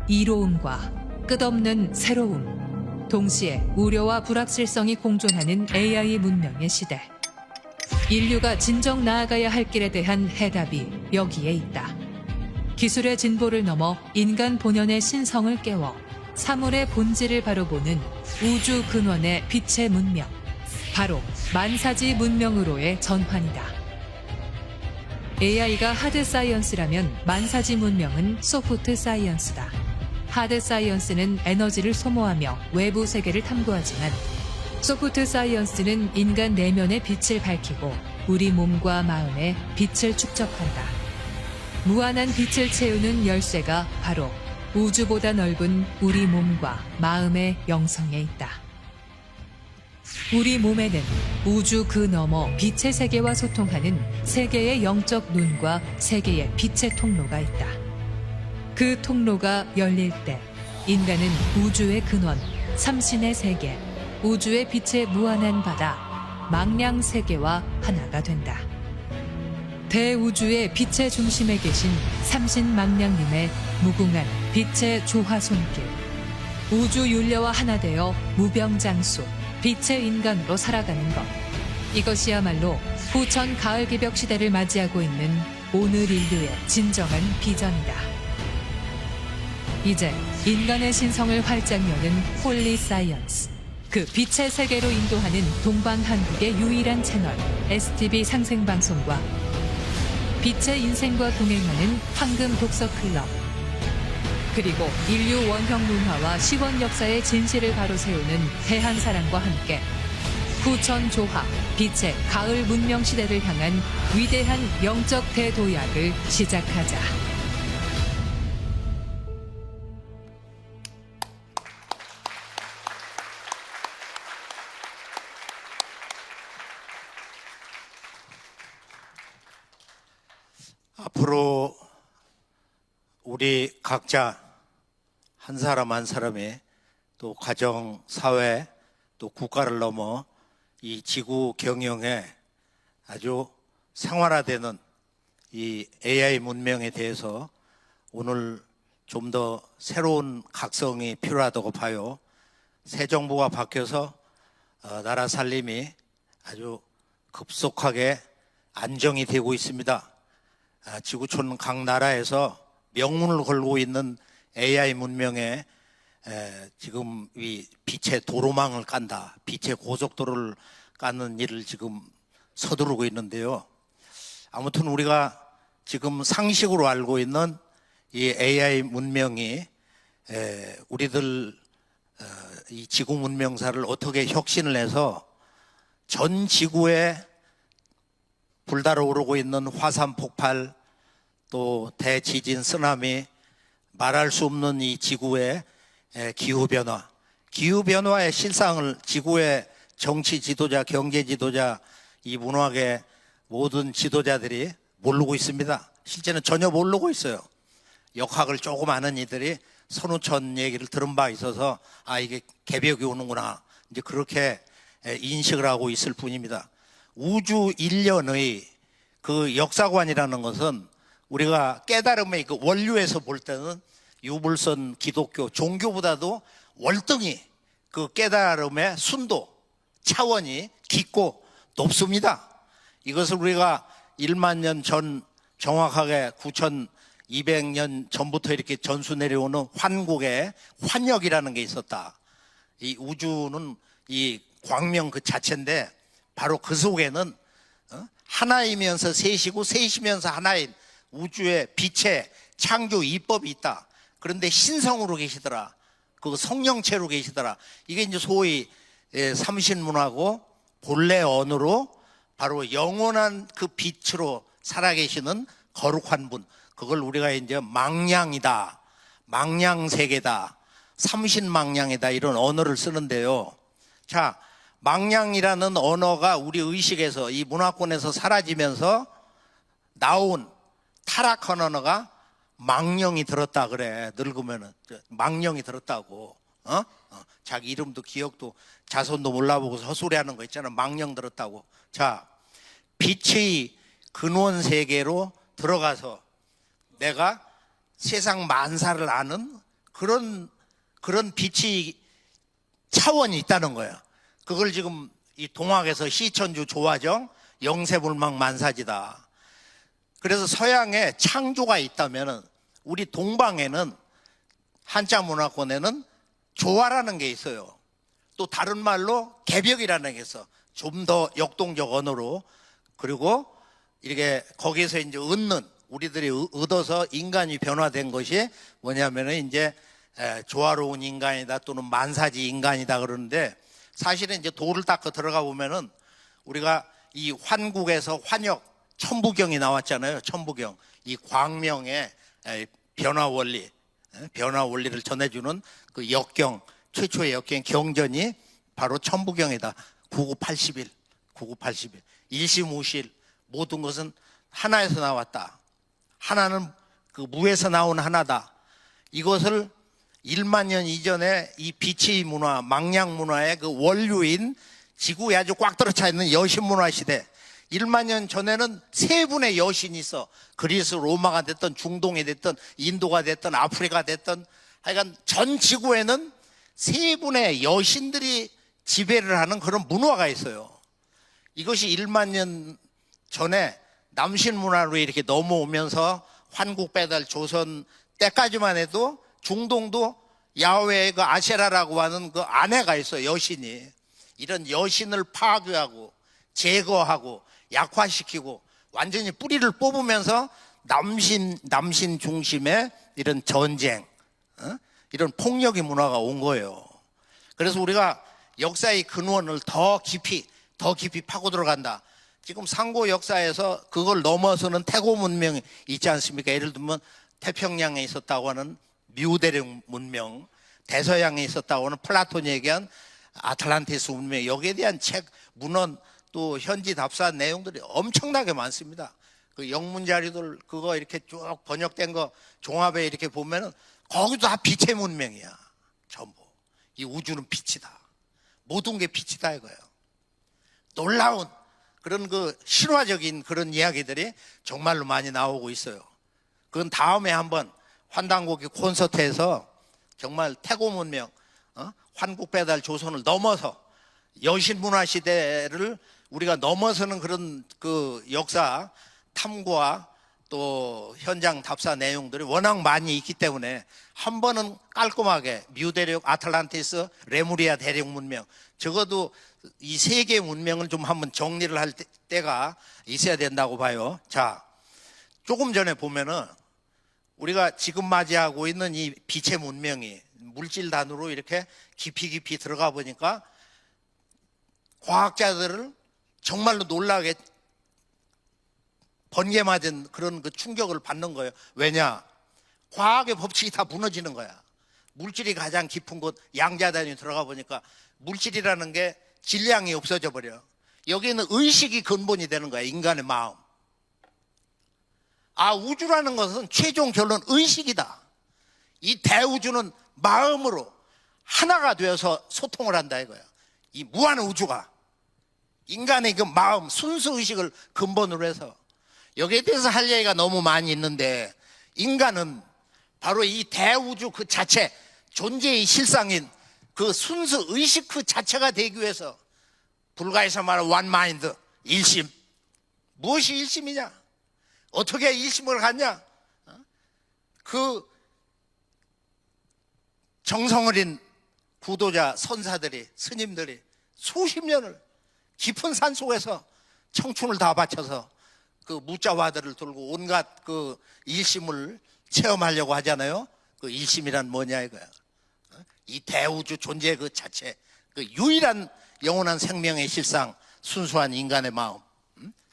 이로움과 끝없는 새로움, 동시에 우려와 불확실성이 공존하는 AI 문명의 시대. 인류가 진정 나아가야 할 길에 대한 해답이 여기에 있다. 기술의 진보를 넘어 인간 본연의 신성을 깨워 사물의 본질을 바로 보는 우주 근원의 빛의 문명. 바로 만사지 문명으로의 전환이다. AI가 하드 사이언스라면 만사지 문명은 소프트 사이언스다. 하드 사이언스는 에너지를 소모하며 외부 세계를 탐구하지만 소프트 사이언스는 인간 내면의 빛을 밝히고 우리 몸과 마음의 빛을 축적한다. 무한한 빛을 채우는 열쇠가 바로 우주보다 넓은 우리 몸과 마음의 영성에 있다. 우리 몸에는 우주 그 너머 빛의 세계와 소통하는 세계의 영적 눈과 세계의 빛의 통로가 있다. 그 통로가 열릴 때 인간은 우주의 근원, 삼신의 세계, 우주의 빛의 무한한 바다, 망량 세계와 하나가 된다. 대우주의 빛의 중심에 계신 삼신망량님의 무궁한 빛의 조화 손길, 우주 윤례와 하나 되어 무병장수, 빛의 인간으로 살아가는 것. 이것이야말로 후천 가을 기벽 시대를 맞이하고 있는 오늘 인류의 진정한 비전이다. 이제 인간의 신성을 활짝 여는 홀리 사이언스, 그 빛의 세계로 인도하는 동방한국의 유일한 채널 STV 상생방송과 빛의 인생과 동행하는 황금 독서 클럽, 그리고 인류 원형 문화와 시원 역사의 진실을 바로 세우는 대한사랑과 함께 후천 조화, 빛의 가을 문명 시대를 향한 위대한 영적 대도약을 시작하자. 앞으로 우리 각자 한 사람 한 사람이 또 가정, 사회, 또 국가를 넘어 이 지구 경영에 아주 생활화되는 이 AI 문명에 대해서 오늘 좀 더 새로운 각성이 필요하다고 봐요. 새 정부가 바뀌어서 나라 살림이 아주 급속하게 안정이 되고 있습니다. 지구촌 각 나라에서 명문을 걸고 있는 AI 문명에 지금 이 빛의 도로망을 깐다, 빛의 고속도로를 까는 일을 지금 서두르고 있는데요. 아무튼 우리가 지금 상식으로 알고 있는 이 AI 문명이 우리들 이 지구 문명사를 어떻게 혁신을 해서 전 지구에 불달아오르고 있는 화산 폭발, 또 대지진, 쓰나미, 말할 수 없는 이 지구의 기후변화, 기후변화의 실상을 지구의 정치 지도자, 경제 지도자, 이 문화계 모든 지도자들이 모르고 있습니다. 실제는 전혀 모르고 있어요. 역학을 조금 아는 이들이 선우천 얘기를 들은 바 있어서 이게 개벽이 오는구나, 이제 그렇게 인식을 하고 있을 뿐입니다. 우주 일련의 그 역사관이라는 것은 우리가 깨달음의 그 원류에서 볼 때는 유불선 기독교 종교보다도 월등히 그 깨달음의 순도, 차원이 깊고 높습니다. 이것을 우리가 1만 년 전, 정확하게 9200년 전부터 이렇게 전수 내려오는 환국의 환역이라는 게 있었다. 이 우주는 이 광명 그 자체인데 바로 그 속에는 하나이면서 셋이고 셋이면서 하나인 우주의 빛의 창조 이법이 있다. 그런데 신성으로 계시더라. 그 성령체로 계시더라. 이게 이제 소위 삼신문화고 본래 언어로 바로 영원한 그 빛으로 살아계시는 거룩한 분. 그걸 우리가 이제 망량이다, 망량세계다, 삼신망량이다, 이런 언어를 쓰는데요. 자, 망량이라는 언어가 우리 의식에서, 이 문화권에서 사라지면서 나온 타락한 언어가 망령이 들었다 그래. 늙으면은 망령이 들었다고. 자기 이름도 기억도 자손도 몰라보고 헛소리하는 거 있잖아. 망령 들었다고. 자, 빛의 근원 세계로 들어가서 내가 세상 만사를 아는 그런 빛의 차원이 있다는 거야. 그걸 지금 이 동학에서 시천주 조화정 영세불망 만사지다. 그래서 서양에 창조가 있다면 우리 동방에는 한자 문화권에는 조화라는 게 있어요. 또 다른 말로 개벽이라는 게 있어. 좀 더 역동적 언어로. 그리고 이렇게 거기서 이제 얻는 우리들이 얻어서 인간이 변화된 것이 뭐냐면은 이제 조화로운 인간이다 또는 만사지 인간이다 그러는데 사실은 이제 도를 닦아 들어가 보면은 우리가 이 환국에서 환역 천부경이 나왔잖아요. 천부경. 이 광명의 변화 원리를 전해주는 그 역경, 최초의 역경 경전이 바로 천부경이다. 9981. 일심우실 모든 것은 하나에서 나왔다. 하나는 그 무에서 나온 하나다. 이것을 1만 년 이전에 이 빛의 문화, 망냥 문화의 그 원류인 지구에 아주 꽉 들어차 있는 여신 문화 시대. 1만 년 전에는 세 분의 여신이 있어. 그리스 로마가 됐든 중동이 됐든 인도가 됐든 아프리카 됐든 하여간 전 지구에는 세 분의 여신들이 지배를 하는 그런 문화가 있어요. 이것이 1만 년 전에 남신 문화로 이렇게 넘어오면서 환국 배달 조선 때까지만 해도 중동도 야훼의 그 아세라라고 하는 그 아내가 있어요. 여신이. 이런 여신을 파괴하고 제거하고 약화시키고 완전히 뿌리를 뽑으면서 남신 중심의 이런 전쟁, 이런 폭력의 문화가 온 거예요. 그래서 우리가 역사의 근원을 더 깊이 파고 들어간다. 지금 상고 역사에서 그걸 넘어서는 태고 문명이 있지 않습니까? 예를 들면 태평양에 있었다고 하는 미우대륙 문명, 대서양에 있었다고 하는 플라톤이 얘기한 아틀란티스 문명, 여기에 대한 책, 문헌 또 현지 답사한 내용들이 엄청나게 많습니다. 그 영문 자료들 그거 이렇게 쭉 번역된 거 종합에 이렇게 보면은 거기도 다 빛의 문명이야. 전부. 이 우주는 빛이다. 모든 게 빛이다 이거예요. 놀라운 그런 그 신화적인 그런 이야기들이 정말로 많이 나오고 있어요. 그건 다음에 한번 환단고기 콘서트에서 정말 태고 문명, 환국 배달 조선을 넘어서 여신 문화 시대를 우리가 넘어서는 그런 그 역사 탐구와 또 현장 답사 내용들이 워낙 많이 있기 때문에 한 번은 깔끔하게 미우대륙, 아틀란티스, 레무리아 대륙 문명, 적어도 이 세계 문명을 좀 한번 정리를 할 때가 있어야 된다고 봐요. 자, 조금 전에 보면은 우리가 지금 맞이하고 있는 이 빛의 문명이 물질 단으로 이렇게 깊이 들어가 보니까 과학자들을 정말로 놀라게 번개 맞은 그런 그 충격을 받는 거예요. 왜냐? 과학의 법칙이 다 무너지는 거야. 물질이 가장 깊은 곳 양자단이 들어가 보니까 물질이라는 게 질량이 없어져 버려. 여기는 의식이 근본이 되는 거야. 인간의 마음. 아, 우주라는 것은 최종 결론 의식이다. 이 대우주는 마음으로 하나가 되어서 소통을 한다 이거야. 이 무한 우주가 인간의 그 마음, 순수 의식을 근본으로 해서 여기에 대해서 할 얘기가 너무 많이 있는데 인간은 바로 이 대우주 그 자체, 존재의 실상인 그 순수 의식 그 자체가 되기 위해서 불가에서 말하는 one mind, 일심. 무엇이 일심이냐? 어떻게 일심을 갖냐? 그 정성 어린 구도자, 선사들이, 스님들이 수십 년을 깊은 산 속에서 청춘을 다 바쳐서 그 무자와들을 들고 온갖 그 일심을 체험하려고 하잖아요. 그 일심이란 뭐냐 이거야. 이 대우주 존재 그 자체, 그 유일한 영원한 생명의 실상, 순수한 인간의 마음,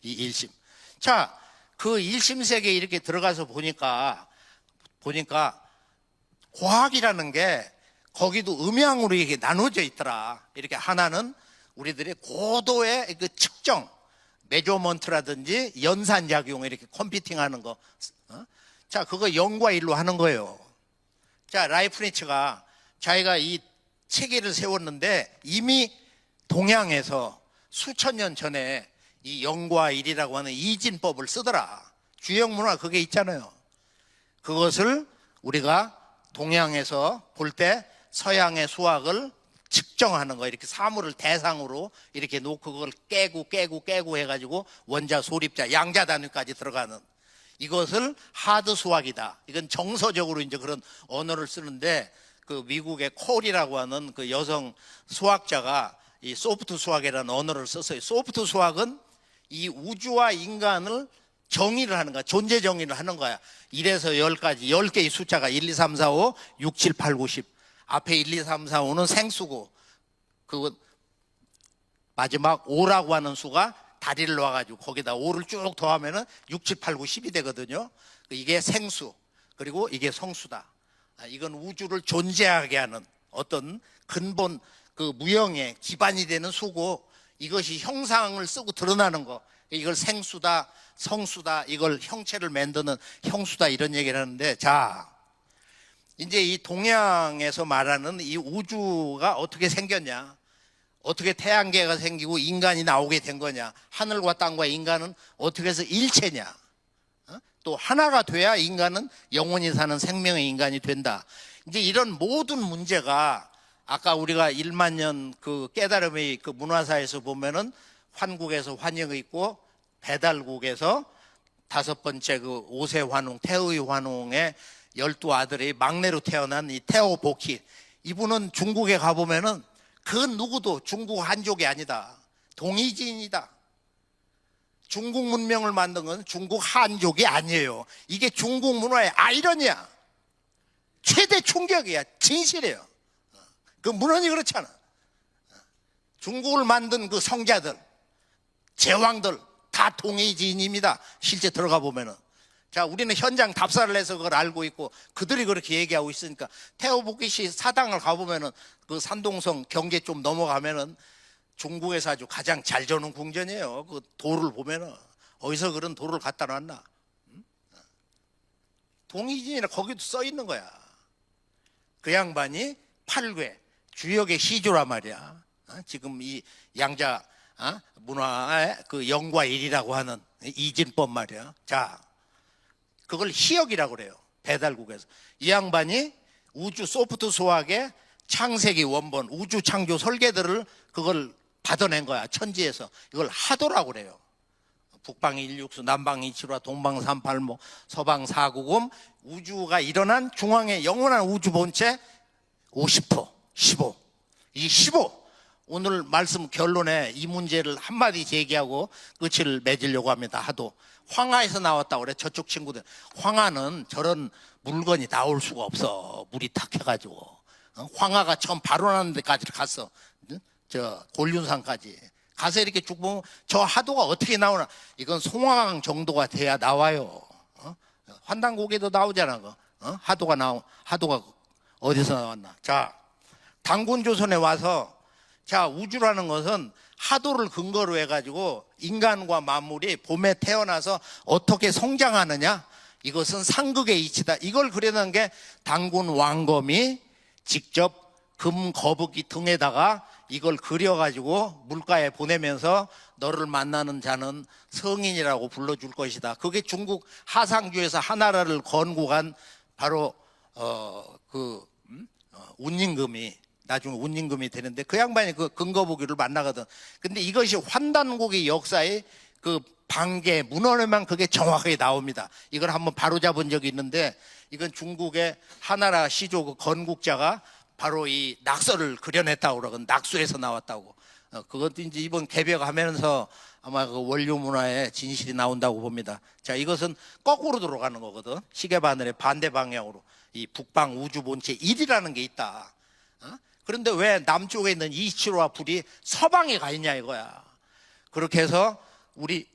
이 일심. 자, 그 일심 세계에 이렇게 들어가서 보니까 과학이라는 게 거기도 음양으로 이렇게 나눠져 있더라. 이렇게 하나는 우리들의 고도의 그 측정, 메저먼트라든지 연산작용 이렇게 컴퓨팅하는 거. 자, 그거 0과 1로 하는 거예요. 자, 라이프니츠가 자기가 이 체계를 세웠는데 이미 동양에서 수천 년 전에 이 영과 일이라고 하는 이진법을 쓰더라. 주역 문화 그게 있잖아요. 그것을 우리가 동양에서 볼 때 서양의 수학을 측정하는 거, 이렇게 사물을 대상으로 이렇게 놓고 그걸 깨고 해가지고 원자, 소립자, 양자 단위까지 들어가는, 이것을 하드 수학이다. 이건 정서적으로 이제 그런 언어를 쓰는데, 그 미국의 콜이라고 하는 그 여성 수학자가 이 소프트 수학이라는 언어를 썼어요. 소프트 수학은 이 우주와 인간을 정의를 하는 거야. 존재 정의를 하는 거야. 1에서 10까지 10개의 숫자가 1, 2, 3, 4, 5, 6, 7, 8, 9, 10. 앞에 1, 2, 3, 4, 5는 생수고, 그 마지막 5라고 하는 수가 다리를 놔가지고 거기다 5를 쭉 더하면은 6, 7, 8, 9, 10이 되거든요. 이게 생수, 그리고 이게 성수다. 이건 우주를 존재하게 하는 어떤 근본 그 무형의 기반이 되는 수고, 이것이 형상을 쓰고 드러나는 거, 이걸 생수다, 성수다, 이걸 형체를 만드는 형수다, 이런 얘기를 하는데, 자, 이제 이 동양에서 말하는 이 우주가 어떻게 생겼냐, 어떻게 태양계가 생기고 인간이 나오게 된 거냐, 하늘과 땅과 인간은 어떻게 해서 일체냐, 또 하나가 돼야 인간은 영원히 사는 생명의 인간이 된다. 이제 이런 모든 문제가 아까 우리가 1만 년 그 깨달음의 그 문화사에서 보면은 환국에서 환영이 있고, 배달국에서 5번째 그 5세 환웅, 태의 환웅의 12아들이 막내로 태어난 이 태오보키, 이분은 중국에 가보면은 그 누구도 중국 한족이 아니다. 동이지인이다. 중국 문명을 만든 건 중국 한족이 아니에요. 이게 중국 문화의 아이러니야. 최대 충격이야. 진실이에요. 그 문헌이 그렇잖아. 중국을 만든 그 성자들, 제왕들 다 동이지인입니다. 실제 들어가 보면은. 자, 우리는 현장 답사를 해서 그걸 알고 있고 그들이 그렇게 얘기하고 있으니까, 태오보키 씨 사당을 가보면은 그 산동성 경계 좀 넘어가면은 중국에서 아주 가장 잘 저는 궁전이에요. 그 돌을 보면은 어디서 그런 돌을 갖다 놨나? 동이진이라 거기도 써 있는 거야. 그 양반이 8궤 주역의 시조란 말이야. 지금 이 양자 문화의 그 영과 일이라고 하는 이진법 말이야. 자, 그걸 희역이라고 그래요. 배달국에서. 이 양반이 우주 소프트 수학의 창세기 원본, 우주 창조 설계들을 그걸 받아낸 거야. 천지에서. 이걸 하도라고 그래요. 북방 169, 남방 275, 동방 385, 서방 490, 우주가 일어난 중앙의 영원한 우주 본체 50호, 15. 이 15. 오늘 말씀 결론에 이 문제를 한마디 제기하고 끝을 맺으려고 합니다. 하도. 황하에서 나왔다고 그래. 저쪽 친구들. 황하는 저런 물건이 나올 수가 없어. 물이 탁 해가지고. 황하가 처음 발원하는 데까지 갔어. 저 골륜산까지 가서 이렇게 쭉 보면 저 하도가 어떻게 나오나. 이건 송화강 정도가 돼야 나와요. 환단고개도 나오잖아. 하도가 어디서 나왔나. 자, 단군조선에 와서, 자, 우주라는 것은 하도를 근거로 해가지고 인간과 만물이 봄에 태어나서 어떻게 성장하느냐, 이것은 상극의 이치다. 이걸 그려놓은 게 단군 왕검이 직접 금 거북이 등에다가 이걸 그려가지고 물가에 보내면서 너를 만나는 자는 성인이라고 불러줄 것이다. 그게 중국 하상주에서 하나라를 건국한 바로 운임금이, 나중에 운임금이 되는데, 그 양반이 그 금거북이를 만나거든. 근데 이것이 환단국의 역사의 그 반개 문헌에만 그게 정확하게 나옵니다. 이걸 한번 바로잡은 적이 있는데, 이건 중국의 하나라 시조 그 건국자가 바로 이 낙서를 그려냈다고 그러거든. 낙수에서 나왔다고. 그것도 이제 이번 개벽하면서 아마 그 원류 문화의 진실이 나온다고 봅니다. 자, 이것은 거꾸로 돌아가는 거거든. 시계바늘의 반대 방향으로. 이 북방 우주 본체 1이라는 게 있다. 그런데 왜 남쪽에 있는 275와 불이 서방에 가 있냐 이거야. 그렇게 해서 우리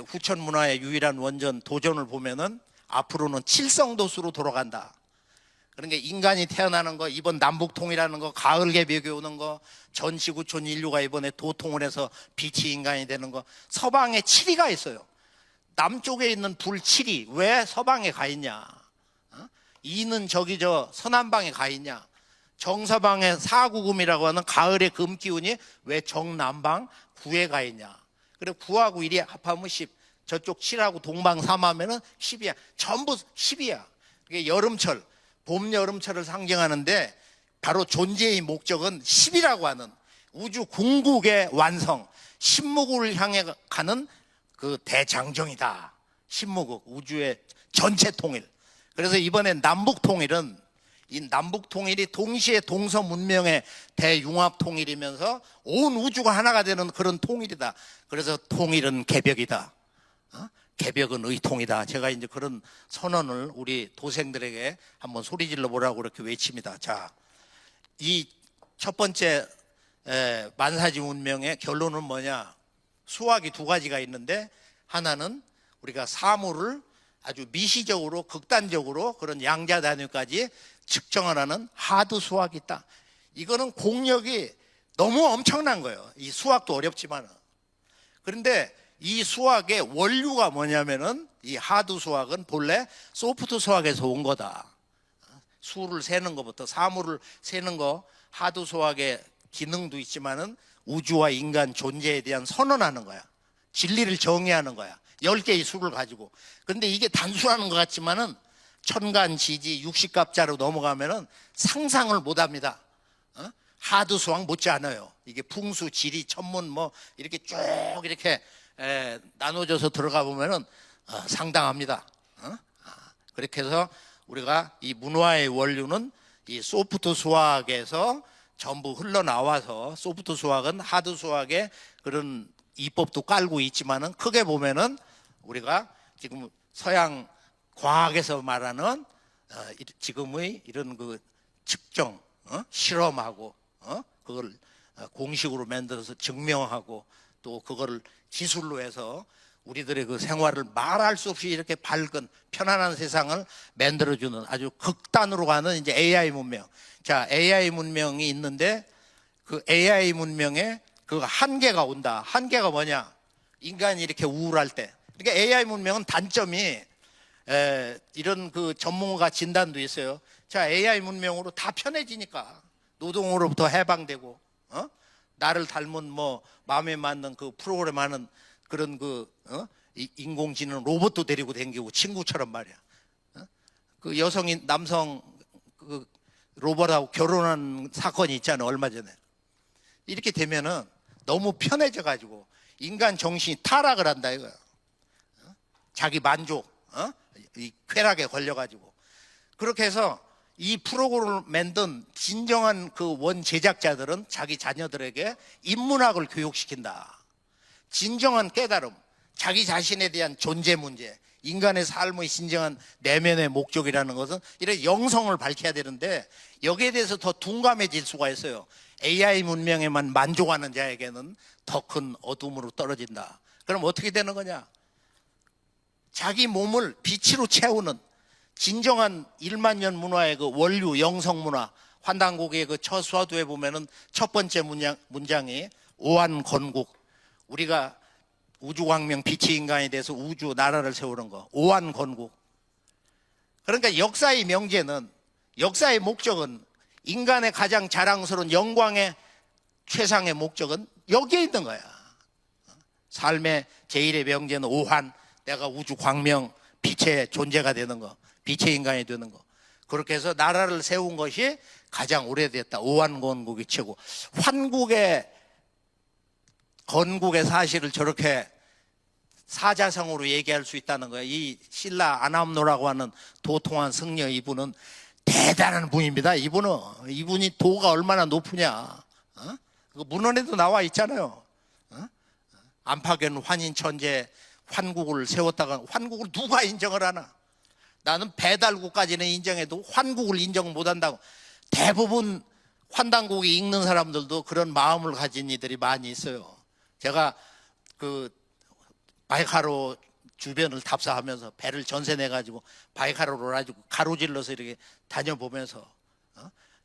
후천 문화의 유일한 원전 도전을 보면은 앞으로는 칠성도수로 돌아간다. 그러니까 인간이 태어나는 거, 이번 남북통이라는 거, 가을 개벽이 오는 거, 전 지구촌 인류가 이번에 도통을 해서 빛이 인간이 되는 거, 서방에 7위가 있어요. 남쪽에 있는 불 7위 왜 서방에 가 있냐? 2는 저기 저 서남방에 가 있냐? 정서방의 사구금이라고 하는 가을의 금 기운이 왜 정남방 구에 가 있냐. 그래 9하고 1이 합하면 10. 저쪽 7하고 동방삼하면은 10이야. 전부 10이야. 그게 여름철, 봄 여름철을 상징하는데 바로 존재의 목적은 10이라고 하는 우주 궁극의 완성, 신무국을 향해 가는 그 대장정이다. 신무국, 우주의 전체 통일. 그래서 이번에 남북 통일은 이 남북 통일이 동시에 동서 문명의 대융합 통일이면서 온 우주가 하나가 되는 그런 통일이다. 그래서 통일은 개벽이다. 개벽은 의통이다. 제가 이제 그런 선언을 우리 도생들에게 한번 소리질러 보라고 그렇게 외칩니다. 자, 이 첫 번째 만사지 문명의 결론은 뭐냐? 수학이 두 가지가 있는데 하나는 우리가 사물을 아주 미시적으로 극단적으로 그런 양자 단위까지 측정하는 하드 수학이 있다. 이거는 공력이 너무 엄청난 거예요. 이 수학도 어렵지만. 그런데 이 수학의 원류가 뭐냐면은 이 하드 수학은 본래 소프트 수학에서 온 거다. 수를 세는 것부터 사물을 세는 거 하드 수학의 기능도 있지만은 우주와 인간 존재에 대한 선언하는 거야. 진리를 정의하는 거야. 10개의 수를 가지고. 근데 이게 단순한 것 같지만은 천간, 지지, 육식갑자로 넘어가면은 상상을 못 합니다. 하드 수학 못지 않아요. 이게 풍수, 지리, 천문 뭐 이렇게 쭉 이렇게 나눠져서 들어가 보면은 상당합니다. 그렇게 해서 우리가 이 문화의 원류는 이 소프트 수학에서 전부 흘러나와서 소프트 수학은 하드 수학의 그런 이법도 깔고 있지만은 크게 보면은 우리가 지금 서양 과학에서 말하는 지금의 이런 그 측정, 실험하고 그걸 공식으로 만들어서 증명하고 또 그거를 기술로 해서 우리들의 그 생활을 말할 수 없이 이렇게 밝은 편안한 세상을 만들어주는 아주 극단으로 가는 이제 AI 문명. 자, AI 문명이 있는데 그 AI 문명에 그 한계가 온다. 한계가 뭐냐? 인간이 이렇게 우울할 때. 그러니까 AI 문명은 단점이 이런 그 전문가 진단도 있어요. 자, AI 문명으로 다 편해지니까 노동으로부터 해방되고, 나를 닮은 뭐 마음에 맞는 그 프로그램 하는 그런 그 인공지능 로봇도 데리고 다니고 친구처럼 말이야. 그 여성이 남성 그 로봇하고 결혼한 사건이 있잖아 얼마 전에. 이렇게 되면은 너무 편해져 가지고 인간 정신이 타락을 한다 이거야. 자기 만족, 이 쾌락에 걸려 가지고. 그렇게 해서 이 프로그램을 만든 진정한 그 원 제작자들은 자기 자녀들에게 인문학을 교육시킨다. 진정한 깨달음, 자기 자신에 대한 존재 문제, 인간의 삶의 진정한 내면의 목적이라는 것은 이런 영성을 밝혀야 되는데 여기에 대해서 더 둔감해질 수가 있어요. AI 문명에만 만족하는 자에게는 더 큰 어둠으로 떨어진다. 그럼 어떻게 되는 거냐? 자기 몸을 빛으로 채우는 진정한 1만 년 문화의 그 원류 영성 문화, 환단곡의 그 처수화두에 보면은 첫 번째 문장이 오한건국, 우리가 우주광명 빛의 인간에 대해서 우주 나라를 세우는 거, 오한건국. 그러니까 역사의 명제는, 역사의 목적은, 인간의 가장 자랑스러운 영광의 최상의 목적은 여기에 있는 거야. 삶의 제1의 명제는 오한, 내가 우주광명 빛의 존재가 되는 거, 빛의 인간이 되는 거. 그렇게 해서 나라를 세운 것이 가장 오래됐다. 오한건국이 최고. 환국의 건국의 사실을 저렇게 사자성어로 얘기할 수 있다는 거예요. 이 신라 아남노라고 하는 도통한 승려 이분은 대단한 분입니다. 이분이 도가 얼마나 높으냐. 그 문헌에도 나와 있잖아요. 안팎엔 환인천재 환국을 세웠다가 환국을 누가 인정을 하나? 나는 배달국까지는 인정해도 환국을 인정 못한다고. 대부분 환단국이 읽는 사람들도 그런 마음을 가진 이들이 많이 있어요. 제가 그 바이카로 주변을 답사하면서 배를 전세 내가지고 바이카로를 가지고 가로질러서 이렇게 다녀보면서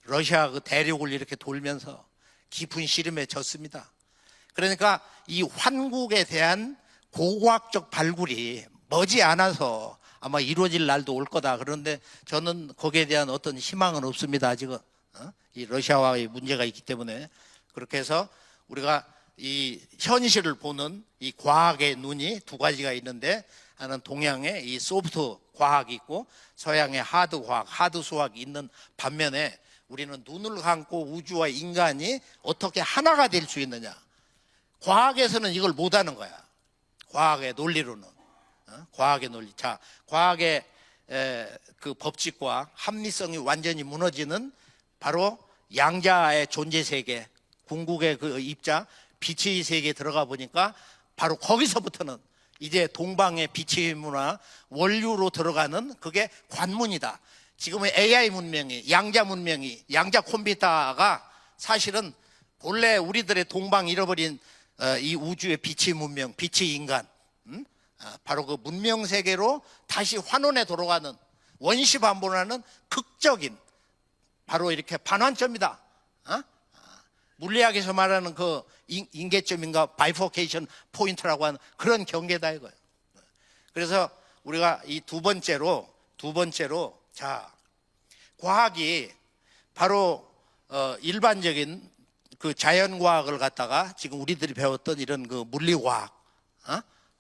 러시아 그 대륙을 이렇게 돌면서 깊은 시름에 졌습니다. 그러니까 이 환국에 대한 고고학적 발굴이 머지않아서 아마 이루어질 날도 올 거다. 그런데 저는 거기에 대한 어떤 희망은 없습니다. 아직은. 이 러시아와의 문제가 있기 때문에 그렇게 해서 우리가 이 현실을 보는 이 과학의 눈이 두 가지가 있는데 하나는 동양의 이 소프트 과학이 있고 서양의 하드 과학, 하드 수학이 있는 반면에 우리는 눈을 감고 우주와 인간이 어떻게 하나가 될 수 있느냐. 과학에서는 이걸 못하는 거야. 과학의 논리로는. 과학의 논리. 자, 과학의 그 법칙과 합리성이 완전히 무너지는 바로 양자의 존재 세계, 궁극의 그 입자, 빛의 세계에 들어가 보니까 바로 거기서부터는 이제 동방의 빛의 문화, 원류로 들어가는 그게 관문이다. 지금의 AI 문명이, 양자 문명이, 양자 컴퓨터가 사실은 본래 우리들의 동방 잃어버린 이 우주의 빛의 문명, 빛의 인간, 바로 그 문명 세계로 다시 환원에 돌아가는 원시 반복하는 극적인 바로 이렇게 반환점이다. 물리학에서 말하는 그 인계점인가 바이포케이션 포인트라고 하는 그런 경계다 이거예요. 그래서 우리가 이 두 번째로 자, 과학이 바로 일반적인 그 자연과학을 갖다가 지금 우리들이 배웠던 이런 그 물리과학,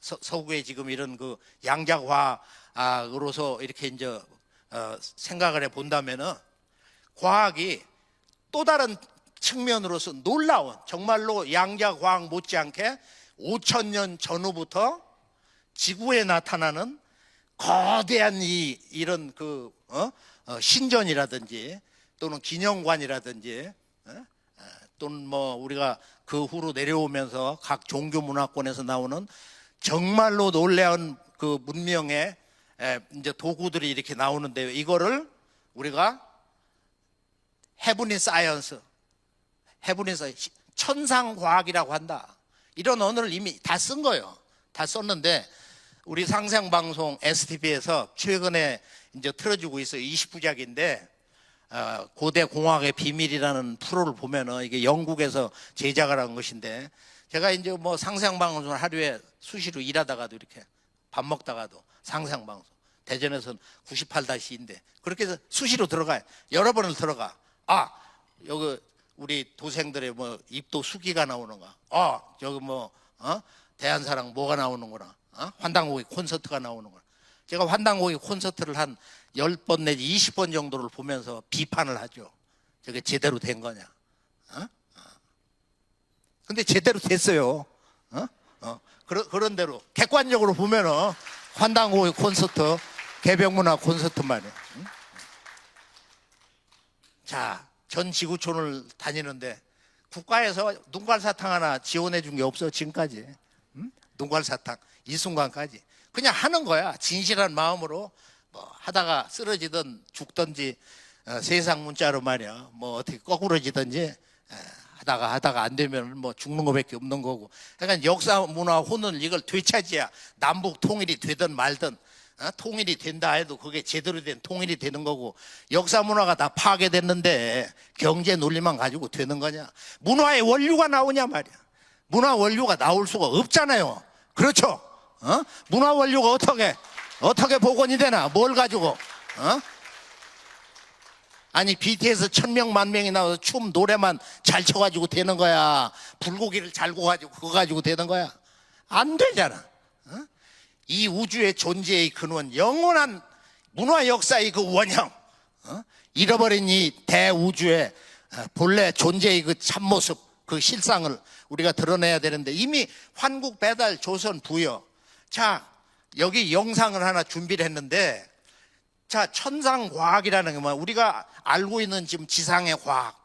서구의 지금 이런 그 양자과학으로서 이렇게 이제 생각을 해 본다면은 과학이 또 다른 측면으로서 놀라운 정말로 양자과학 못지않게 5,000년 전후부터 지구에 나타나는 거대한 이런 그 신전이라든지 또는 기념관이라든지 또는 뭐 우리가 그 후로 내려오면서 각 종교 문화권에서 나오는 정말로 놀라운 그 문명의 이제 도구들이 이렇게 나오는데요. 이거를 우리가 헤브니 사이언스, 천상과학이라고 한다. 이런 언어를 이미 다 쓴 거예요. 다 썼는데 우리 상생방송 STV에서 최근에 이제 틀어주고 있어요. 20부작인데 고대 공학의 비밀이라는 프로를 보면은 이게 영국에서 제작을 한 것인데 제가 이제 뭐 상생방송을 하루에 수시로 일하다가도 이렇게 밥 먹다가도 상생방송 대전에서는 98-2인데 그렇게 해서 수시로 들어가요. 여러 번을 들어가. 여기 우리 도생들의 뭐 입도 수기가 나오는가. 저기 뭐 대한사랑 뭐가 나오는구나. 환단고기 콘서트가 나오는구나. 제가 환단고기 콘서트를 한 10번 내지 20번 정도를 보면서 비판을 하죠. 저게 제대로 된 거냐. 근데 제대로 됐어요. 그런 대로 객관적으로 보면은 환단고기 콘서트, 개벽문화 콘서트 말이에요. 자, 전 지구촌을 다니는데 국가에서 눈깔 사탕 하나 지원해 준 게 없어 지금까지. 눈깔 사탕 이 순간까지 그냥 하는 거야. 진실한 마음으로 뭐 하다가 쓰러지든 죽든지 세상 문자로 말이야. 뭐 어떻게 거꾸로지든지 하다가 안 되면 뭐 죽는 거밖에 없는 거고. 그러니까 역사 문화 혼을 이걸 되찾아야 남북 통일이 되든 말든 통일이 된다 해도 그게 제대로 된 통일이 되는 거고. 역사 문화가 다 파괴됐는데 경제 논리만 가지고 되는 거냐. 문화의 원류가 나오냐 말이야. 문화 원류가 나올 수가 없잖아요. 그렇죠? 문화 원류가 어떻게 복원이 되나? 뭘 가지고? 아니 BTS 1,000명 10,000명이 나와서 춤 노래만 잘 춰가지고 되는 거야. 불고기를 잘 구워가지고 그거 가지고 되는 거야. 안 되잖아. 이 우주의 존재의 근원, 영원한 문화 역사의 그 원형, 잃어버린 이 대우주의 본래 존재의 그 참모습, 그 실상을 우리가 드러내야 되는데 이미 환국 배달 조선 부여. 자, 여기 영상을 하나 준비를 했는데, 자, 천상과학이라는 게 뭐야? 우리가 알고 있는 지금 지상의 과학,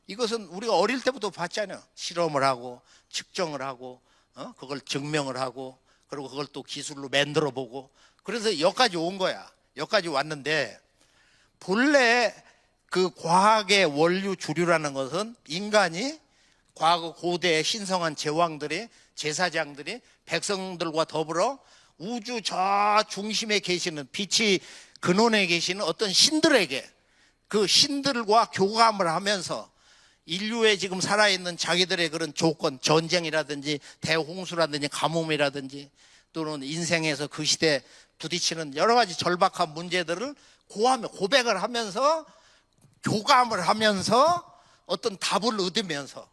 이것은 우리가 어릴 때부터 봤잖아요. 실험을 하고 측정을 하고 그걸 증명을 하고 그리고 그걸 또 기술로 만들어 보고 그래서 여기까지 온 거야. 여기까지 왔는데 본래 그 과학의 원류 주류라는 것은 인간이 과거 고대의 신성한 제왕들이, 제사장들이 백성들과 더불어 우주 저 중심에 계시는 빛이 근원에 계시는 어떤 신들에게 그 신들과 교감을 하면서 인류에 지금 살아있는 자기들의 그런 조건, 전쟁이라든지 대홍수라든지 가뭄이라든지 또는 인생에서 그 시대에 부딪히는 여러 가지 절박한 문제들을 고백을 하면서 교감을 하면서 어떤 답을 얻으면서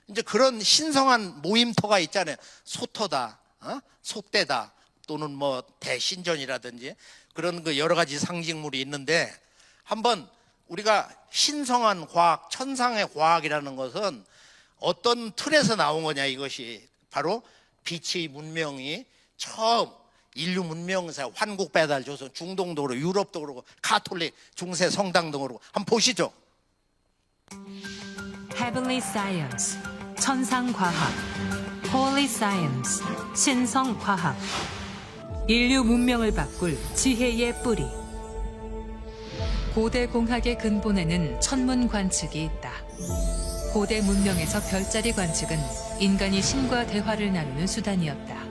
이제 그런 신성한 모임터가 있잖아요. 소터다, 소떼다, 또는 뭐 대신전이라든지 그런 그 여러 가지 상징물이 있는데, 한번 우리가 신성한 과학, 천상의 과학이라는 것은 어떤 틀에서 나온 거냐, 이것이 바로 빛의 문명이 처음 인류 문명사, 환국 배달 조선, 중동도 그렇고 유럽도 그렇고 가톨릭 중세 성당 등으로 한번 보시죠. Heavenly Science, 천상과학, Holy Science, 신성과학, 인류 문명을 바꿀 지혜의 뿌리. 고대 공학의 근본에는 천문 관측이 있다. 고대 문명에서 별자리 관측은 인간이 신과 대화를 나누는 수단이었다.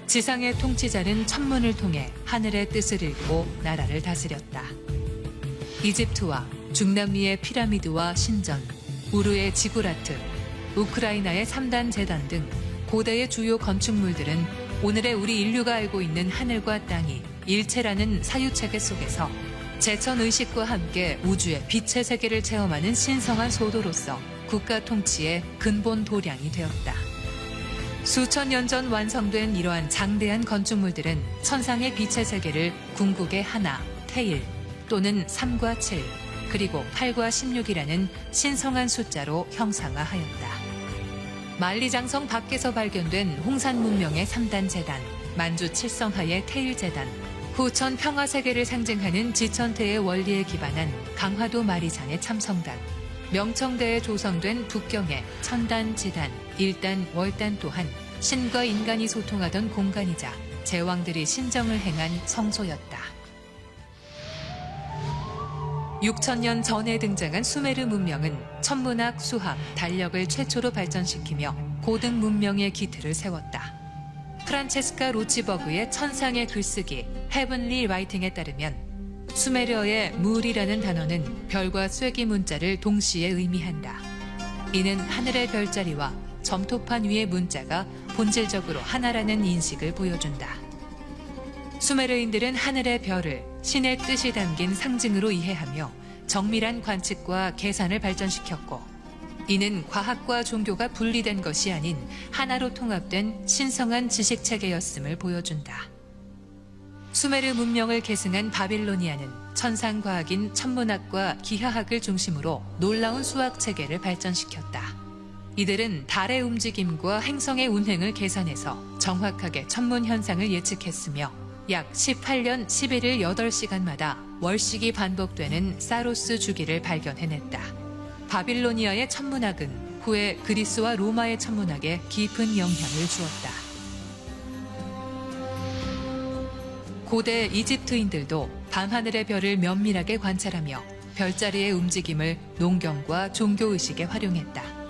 지상의 통치자는 천문을 통해 하늘의 뜻을 읽고 나라를 다스렸다. 이집트와 중남미의 피라미드와 신전, 우르의 지구라트, 우크라이나의 3단 제단 등 고대의 주요 건축물들은 오늘의 우리 인류가 알고 있는 하늘과 땅이 일체라는 사유체계 속에서 제천의식과 함께 우주의 빛의 세계를 체험하는 신성한 소도로서 국가 통치의 근본 도량이 되었다. 수천 년 전 완성된 이러한 장대한 건축물들은 천상의 빛의 세계를 궁극의 하나, 태일 또는 3과 7 그리고 8과 16이라는 신성한 숫자로 형상화하였다. 만리장성 밖에서 발견된 홍산 문명의 3단 제단, 만주 칠성하의 태일 제단, 후천 평화 세계를 상징하는 지천태의 원리에 기반한 강화도 마리산의 참성단, 명청대에 조성된 북경의 천단, 지단, 일단, 월단 또한 신과 인간이 소통하던 공간이자 제왕들이 신정을 행한 성소였다. 6천년 전에 등장한 수메르 문명은 천문학, 수학, 달력을 최초로 발전시키며 고등 문명의 기틀을 세웠다. 프란체스카 로치버그의 천상의 글쓰기 헤븐리 라이팅에 따르면 수메르어의 물이라는 단어는 별과 쐐기 문자를 동시에 의미한다. 이는 하늘의 별자리와 점토판 위의 문자가 본질적으로 하나라는 인식을 보여준다. 수메르인들은 하늘의 별을 신의 뜻이 담긴 상징으로 이해하며 정밀한 관측과 계산을 발전시켰고, 이는 과학과 종교가 분리된 것이 아닌 하나로 통합된 신성한 지식체계였음을 보여준다. 수메르 문명을 계승한 바빌로니아는 천상과학인 천문학과 기하학을 중심으로 놀라운 수학체계를 발전시켰다. 이들은 달의 움직임과 행성의 운행을 계산해서 정확하게 천문 현상을 예측했으며 약 18년 11일 8시간마다 월식이 반복되는 사로스 주기를 발견해냈다. 바빌로니아의 천문학은 후에 그리스와 로마의 천문학에 깊은 영향을 주었다. 고대 이집트인들도 밤하늘의 별을 면밀하게 관찰하며 별자리의 움직임을 농경과 종교의식에 활용했다.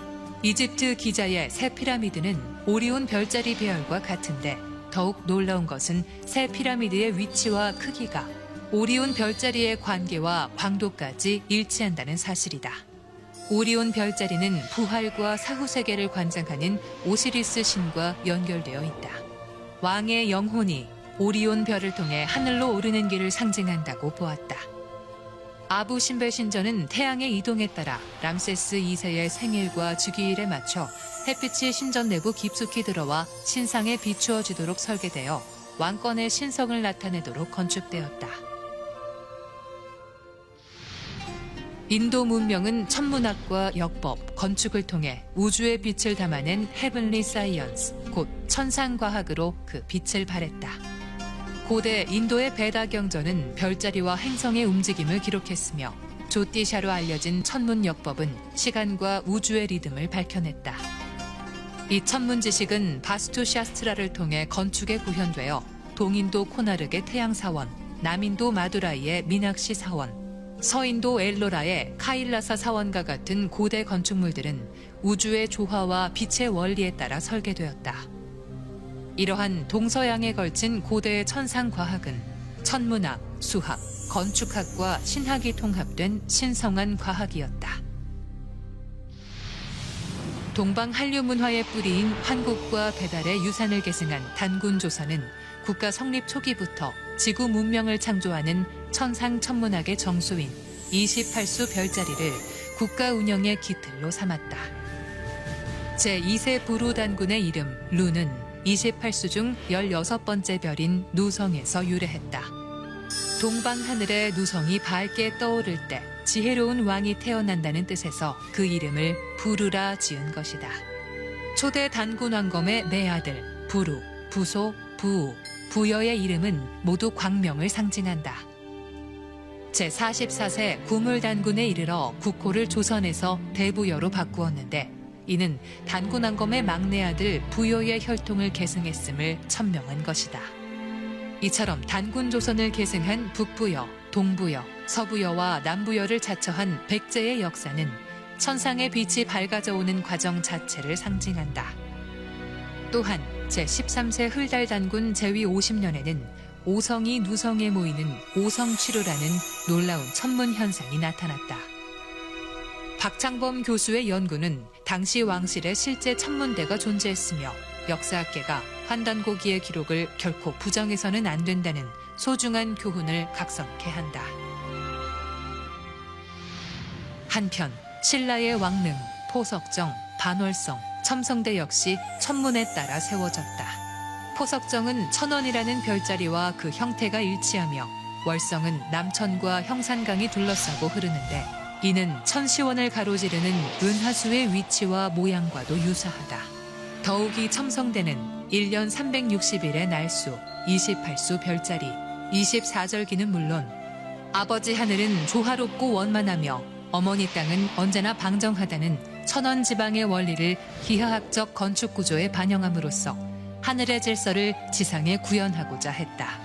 이집트 기자의 새 피라미드는 오리온 별자리 배열과 같은데 더욱 놀라운 것은 새 피라미드의 위치와 크기가 오리온 별자리의 관계와 광도까지 일치한다는 사실이다. 오리온 별자리는 부활과 사후세계를 관장하는 오시리스 신과 연결되어 있다. 왕의 영혼이 오리온 별을 통해 하늘로 오르는 길을 상징한다고 보았다. 아부 신벨 신전은 태양의 이동에 따라 람세스 2세의 생일과 주기일에 맞춰 햇빛이 신전 내부 깊숙이 들어와 신상에 비추어지도록 설계되어 왕권의 신성을 나타내도록 건축되었다. 인도 문명은 천문학과 역법, 건축을 통해 우주의 빛을 담아낸 헤븐리 사이언스, 곧 천상과학으로 그 빛을 발했다. 고대 인도의 베다 경전은 별자리와 행성의 움직임을 기록했으며 조띠샤로 알려진 천문역법은 시간과 우주의 리듬을 밝혀냈다. 이 천문 지식은 바스투 샤스트라를 통해 건축에 구현되어 동인도 코나르크의 태양사원, 남인도 마두라이의 미낙시 사원, 서인도 엘로라의 카일라사 사원과 같은 고대 건축물들은 우주의 조화와 빛의 원리에 따라 설계되었다. 이러한 동서양에 걸친 고대의 천상과학은 천문학, 수학, 건축학과 신학이 통합된 신성한 과학이었다. 동방 한류 문화의 뿌리인 환국과 배달의 유산을 계승한 단군조선은 국가 성립 초기부터 지구 문명을 창조하는 천상 천문학의 정수인 28수 별자리를 국가 운영의 기틀로 삼았다. 제2세 부루 단군의 이름 루는 28수 중 16번째 별인 누성에서 유래했다. 동방 하늘에 누성이 밝게 떠오를 때 지혜로운 왕이 태어난다는 뜻에서 그 이름을 부루라 지은 것이다. 초대 단군 왕검의 네 아들 부루, 부소, 부우, 부여의 이름은 모두 광명을 상징한다. 제44세 구물단군에 이르러 국호를 조선에서 대부여로 바꾸었는데 이는 단군 왕검의 막내 아들 부여의 혈통을 계승했음을 천명한 것이다. 이처럼 단군 조선을 계승한 북부여, 동부여, 서부여와 남부여를 자처한 백제의 역사는 천상의 빛이 밝아져 오는 과정 자체를 상징한다. 또한 제13세 흘달 단군 제위 50년에는 오성이 누성에 모이는 오성취루라는 놀라운 천문 현상이 나타났다. 박창범 교수의 연구는 당시 왕실에 실제 천문대가 존재했으며 역사학계가 환단고기의 기록을 결코 부정해서는 안 된다는 소중한 교훈을 각성케 한다. 한편 신라의 왕릉, 포석정, 반월성, 첨성대 역시 천문에 따라 세워졌다. 포석정은 천원이라는 별자리와 그 형태가 일치하며 월성은 남천과 형산강이 둘러싸고 흐르는데 이는 천시원을 가로지르는 은하수의 위치와 모양과도 유사하다. 더욱이 첨성대는 1년 360일의 날수, 28수 별자리, 24절기는 물론 아버지 하늘은 조화롭고 원만하며 어머니 땅은 언제나 방정하다는 천원지방의 원리를 기하학적 건축구조에 반영함으로써 하늘의 질서를 지상에 구현하고자 했다.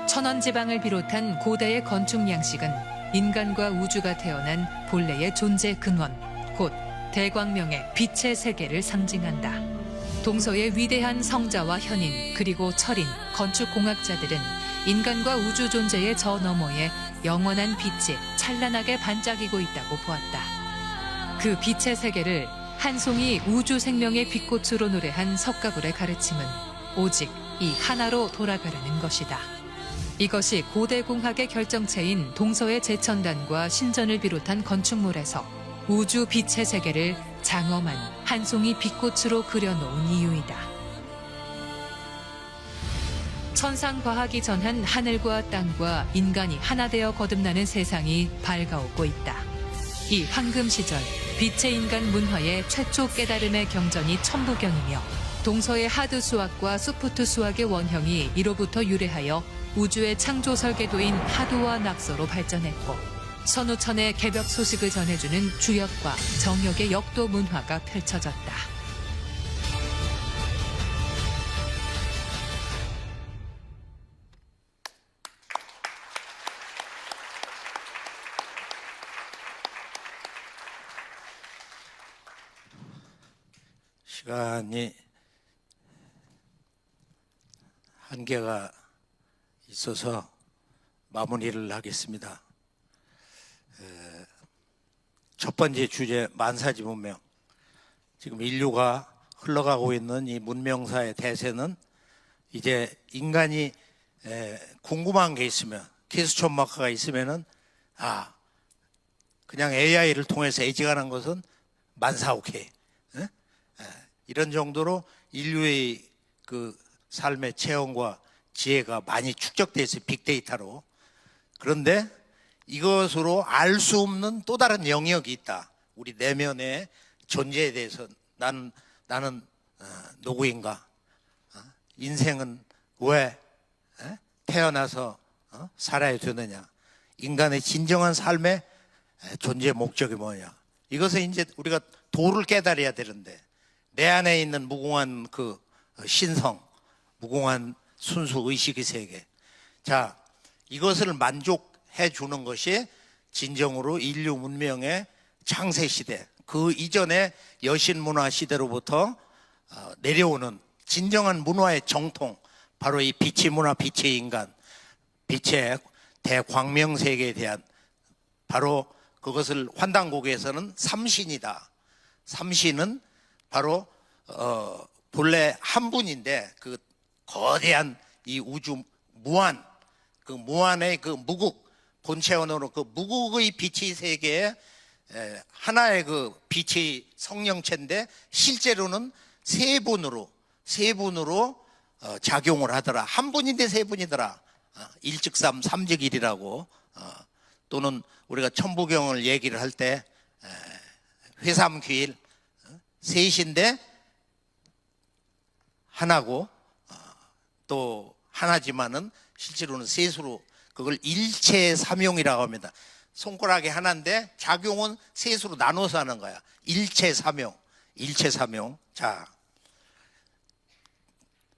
천원지방을 비롯한 고대의 건축 양식은 인간과 우주가 태어난 본래의 존재 근원, 곧 대광명의 빛의 세계를 상징한다. 동서의 위대한 성자와 현인 그리고 철인, 건축공학자들은 인간과 우주 존재의 저 너머에 영원한 빛이 찬란하게 반짝이고 있다고 보았다. 그 빛의 세계를 한 송이 우주 생명의 빛꽃으로 노래한 석가불의 가르침은 오직 이 하나로 돌아가려는 것이다. 이것이 고대 공학의 결정체인 동서의 제천단과 신전을 비롯한 건축물에서 우주 빛의 세계를 장엄한 한 송이 빛꽃으로 그려놓은 이유이다. 천상과학이 전한 하늘과 땅과 인간이 하나 되어 거듭나는 세상이 밝아오고 있다. 이 황금 시절 빛의 인간 문화의 최초 깨달음의 경전이 천부경이며 동서의 하드 수학과 수프트 수학의 원형이 이로부터 유래하여 우주의 창조 설계도인 하드와 낙서로 발전했고 선우천의 개벽 소식을 전해주는 주역과 정역의 역도 문화가 펼쳐졌다. 시간이 한계가 있어서 마무리를 하겠습니다. 첫 번째 주제 만사지 문명. 지금 인류가 흘러가고 있는 이 문명사의 대세는 이제 인간이 궁금한 게 있으면 키스촌 마크가 있으면은 그냥 AI를 통해서 애지간한 것은 만사 오케이. 이런 정도로 인류의 그 삶의 체험과 지혜가 많이 축적돼 있어요. 빅데이터로. 그런데 이것으로 알 수 없는 또 다른 영역이 있다. 우리 내면의 존재에 대해서 나는 누구인가? 인생은 왜 태어나서 살아야 되느냐? 인간의 진정한 삶의 존재 목적이 뭐냐? 이것을 이제 우리가 도를 깨달아야 되는데 내 안에 있는 무궁한 그 신성, 무궁한 순수 의식의 세계. 자, 이것을 만족해 주는 것이 진정으로 인류 문명의 창세 시대, 그 이전의 여신 문화 시대로부터 내려오는 진정한 문화의 정통, 바로 이 빛의 문화, 빛의 인간, 빛의 대광명 세계에 대한 바로 그것을 환단고개에서는 삼신이다. 삼신은 바로 본래 한 분인데 그 거대한 이 우주 무한 그 무한의 그 무국 본체원으로 그 무국의 빛의 세계에 하나의 그 빛의 성령체인데 실제로는 세 분으로 작용을 하더라. 한 분인데 세 분이더라. 일즉삼 삼즉일이라고 또는 우리가 천부경을 얘기를 할 때 회삼귀일 셋인데 하나고 또 하나지만은 실제로는 셋으로 그걸 일체삼용이라고 합니다. 손가락이 하나인데 작용은 셋으로 나눠서 하는 거야. 일체삼용. 자,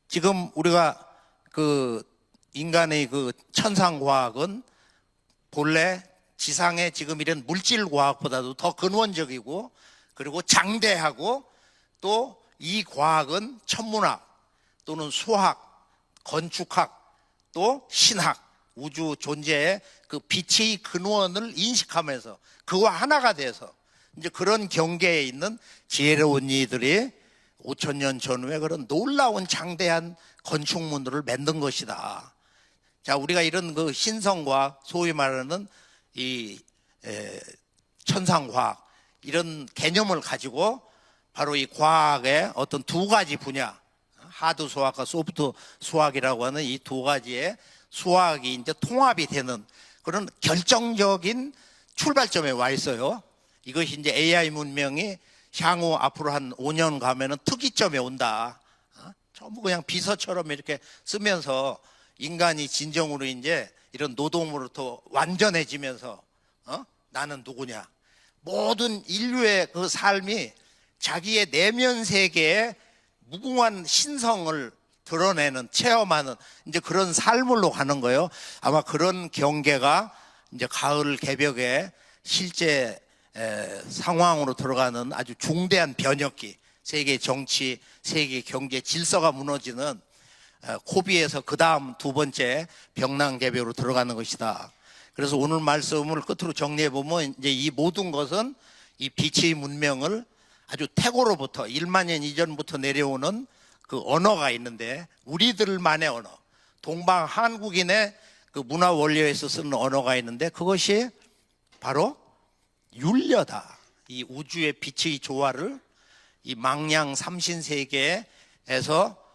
지금 우리가 그 인간의 그 천상과학은 본래 지상의 지금 이런 물질과학보다도 더 근원적이고 그리고 장대하고 또 이 과학은 천문학 또는 수학, 건축학 또 신학, 우주 존재의 그 빛의 근원을 인식하면서 그와 하나가 돼서 이제 그런 경계에 있는 지혜로운 이들이 5,000년 전후에 그런 놀라운 장대한 건축물들을 만든 것이다. 자, 우리가 이런 그 신성과학, 소위 말하는 이 천상과학 이런 개념을 가지고 바로 이 과학의 어떤 두 가지 분야, 하드 수학과 소프트 수학이라고 하는 이 두 가지의 수학이 이제 통합이 되는 그런 결정적인 출발점에 와 있어요. 이것이 이제 AI 문명이 향후 앞으로 한 5년 가면은 특이점에 온다. 전부 그냥 비서처럼 이렇게 쓰면서 인간이 진정으로 이제 이런 노동으로부터 완전해지면서 나는 누구냐? 모든 인류의 그 삶이 자기의 내면 세계에 무궁한 신성을 드러내는 체험하는 이제 그런 삶으로 가는 거예요. 아마 그런 경계가 이제 가을 개벽에 실제 상황으로 들어가는 아주 중대한 변혁기, 세계 정치, 세계 경제 질서가 무너지는 코비에서 그 다음 두 번째 병난개벽으로 들어가는 것이다. 그래서 오늘 말씀을 끝으로 정리해 보면 이제 이 모든 것은 이 빛의 문명을 아주 태고로부터 1만 년 이전부터 내려오는 그 언어가 있는데 우리들만의 언어, 동방 한국인의 그 문화 원리에서 쓰는 언어가 있는데 그것이 바로 율려다. 이 우주의 빛의 조화를 이 망냥 삼신세계에서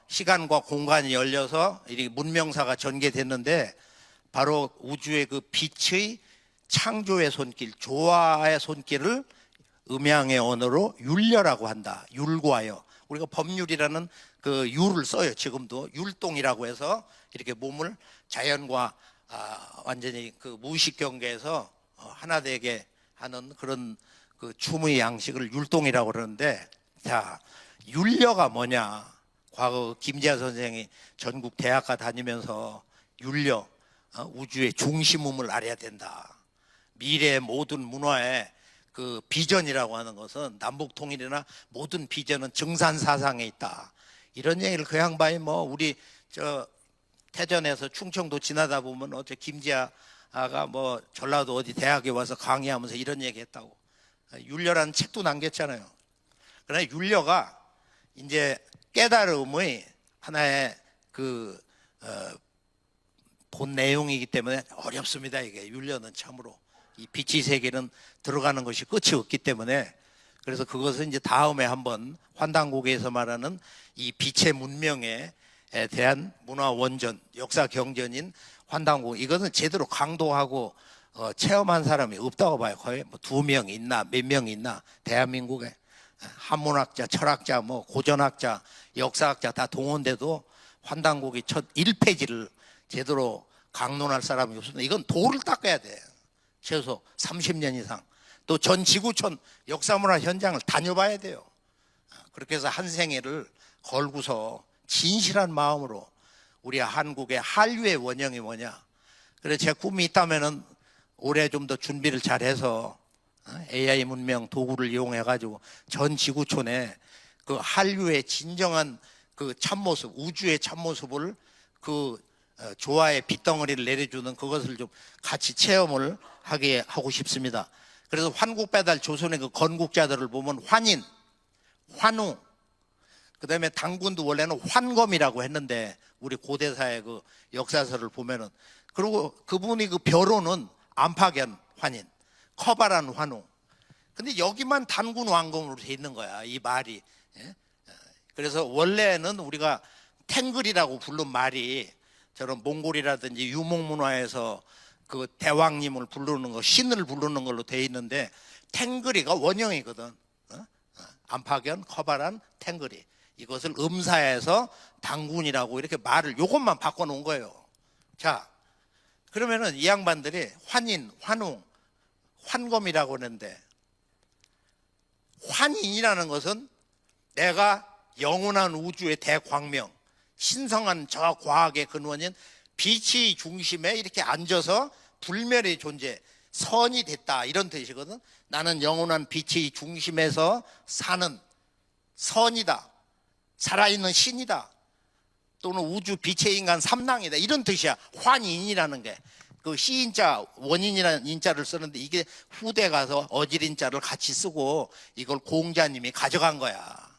시간과 공간이 열려서 이 문명사가 전개됐는데 바로 우주의 그 빛의 창조의 손길, 조화의 손길을 음양의 언어로 율려라고 한다. 율과여. 우리가 법률이라는 그 율을 써요. 지금도 율동이라고 해서 이렇게 몸을 자연과 완전히 그 무의식 경계에서 하나 되게 하는 그런 그 춤의 양식을 율동이라고 그러는데, 자, 율려가 뭐냐? 과거 김재하 선생이 전국 대학가 다니면서 율려, 우주의 중심음을 알아야 된다. 미래의 모든 문화의 그 비전이라고 하는 것은 남북 통일이나 모든 비전은 증산사상에 있다. 이런 얘기를 그 양반이 뭐 우리 저 태전에서 충청도 지나다 보면 어제 김지아가 뭐 전라도 어디 대학에 와서 강의하면서 이런 얘기 했다고. 율려라는 책도 남겼잖아요. 그러나 율려가 이제 깨달음의 하나의 그 본 내용이기 때문에 어렵습니다. 이게 율려는 참으로 이 빛의 세계는 들어가는 것이 끝이 없기 때문에 그래서 그것은 이제 다음에 한번 환단고개에서 말하는 이 빛의 문명에 대한 문화 원전, 역사 경전인 환단고개 이것은 제대로 강도하고 체험한 사람이 없다고 봐요. 거의 뭐 2명 있나 몇 명 있나 대한민국에 한문학자, 철학자, 뭐 고전학자, 역사학자 다 동원돼도 환단고개 첫 1페이지를 제대로 강론할 사람이 없습니다. 이건 도를 닦아야 돼. 최소 30년 이상. 또 전 지구촌 역사문화 현장을 다녀봐야 돼요. 그렇게 해서 한 생애를 걸고서 진실한 마음으로 우리 한국의 한류의 원형이 뭐냐. 그래서 제 꿈이 있다면은 올해 좀 더 준비를 잘해서 AI 문명 도구를 이용해가지고 전 지구촌에 그 한류의 진정한 그 참모습, 우주의 참모습을 그 조화의 빗덩어리를 내려주는 그것을 좀 같이 체험을 하게 하고 싶습니다. 그래서 환국배달 조선의 그 건국자들을 보면 환인, 환웅, 그 다음에 당군도 원래는 환검이라고 했는데 우리 고대사의 그 역사서를 보면은 그리고 그분이 그 벼로는 안팎연 환인, 커바란 환웅. 근데 여기만 단군 왕검으로 돼 있는 거야, 이 말이. 예? 그래서 원래는 우리가 탱글이라고 부른 말이 저런 몽골이라든지 유목문화에서 그 대왕님을 부르는 거, 신을 부르는 걸로 돼 있는데 탱글이가 원형이거든. 안팎연, 커바란, 탱글이. 이것을 음사에서 당군이라고 이렇게 말을 요것만 바꿔놓은 거예요. 자, 그러면은 이 양반들이 환인, 환웅, 환검이라고 하는데, 환인이라는 것은 내가 영원한 우주의 대광명, 신성한 저 과학의 근원인 빛이 중심에 이렇게 앉아서 불멸의 존재, 선이 됐다, 이런 뜻이거든. 나는 영원한 빛의 중심에서 사는 선이다, 살아있는 신이다, 또는 우주 빛의 인간 삼랑이다, 이런 뜻이야. 환인이라는 게. 그 시인자, 원인이라는 인자를 쓰는데 이게 후대 가서 어질인자를 같이 쓰고 이걸 공자님이 가져간 거야.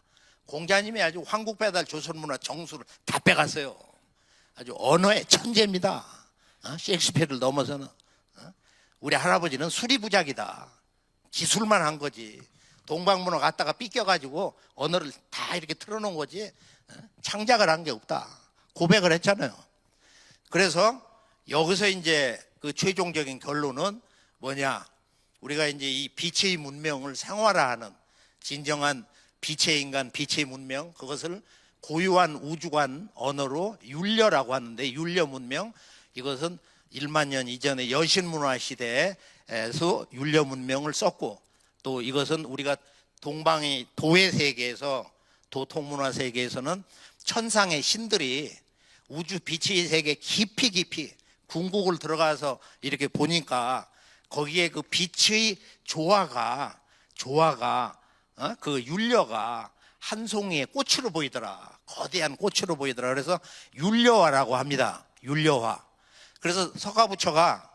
공자님이 아주 황국배달 조선문화 정수를 다 빼갔어요. 아주 언어의 천재입니다. 셰익스피어를 넘어서는. 우리 할아버지는 수리부작이다. 기술만 한 거지. 동방문화 갔다가 삐껴가지고 언어를 다 이렇게 틀어놓은 거지 창작을 한 게 없다, 고백을 했잖아요. 그래서 여기서 이제 그 최종적인 결론은 뭐냐, 우리가 이제 이 빛의 문명을 생활화하는 진정한 빛의 인간, 빛의 문명, 그것을 고유한 우주관 언어로 율려라고 하는데, 율려 문명, 이것은 1만 년 이전의 여신문화 시대에서 율려 문명을 썼고, 또 이것은 우리가 동방의 도의 세계에서, 도통문화 세계에서는 천상의 신들이 우주 빛의 세계 깊이 궁극을 들어가서 이렇게 보니까 거기에 그 빛의 조화가 그 율려가 한 송이의 꽃으로 보이더라. 거대한 꽃으로 보이더라. 그래서 율려화라고 합니다. 율려화. 그래서 서가부처가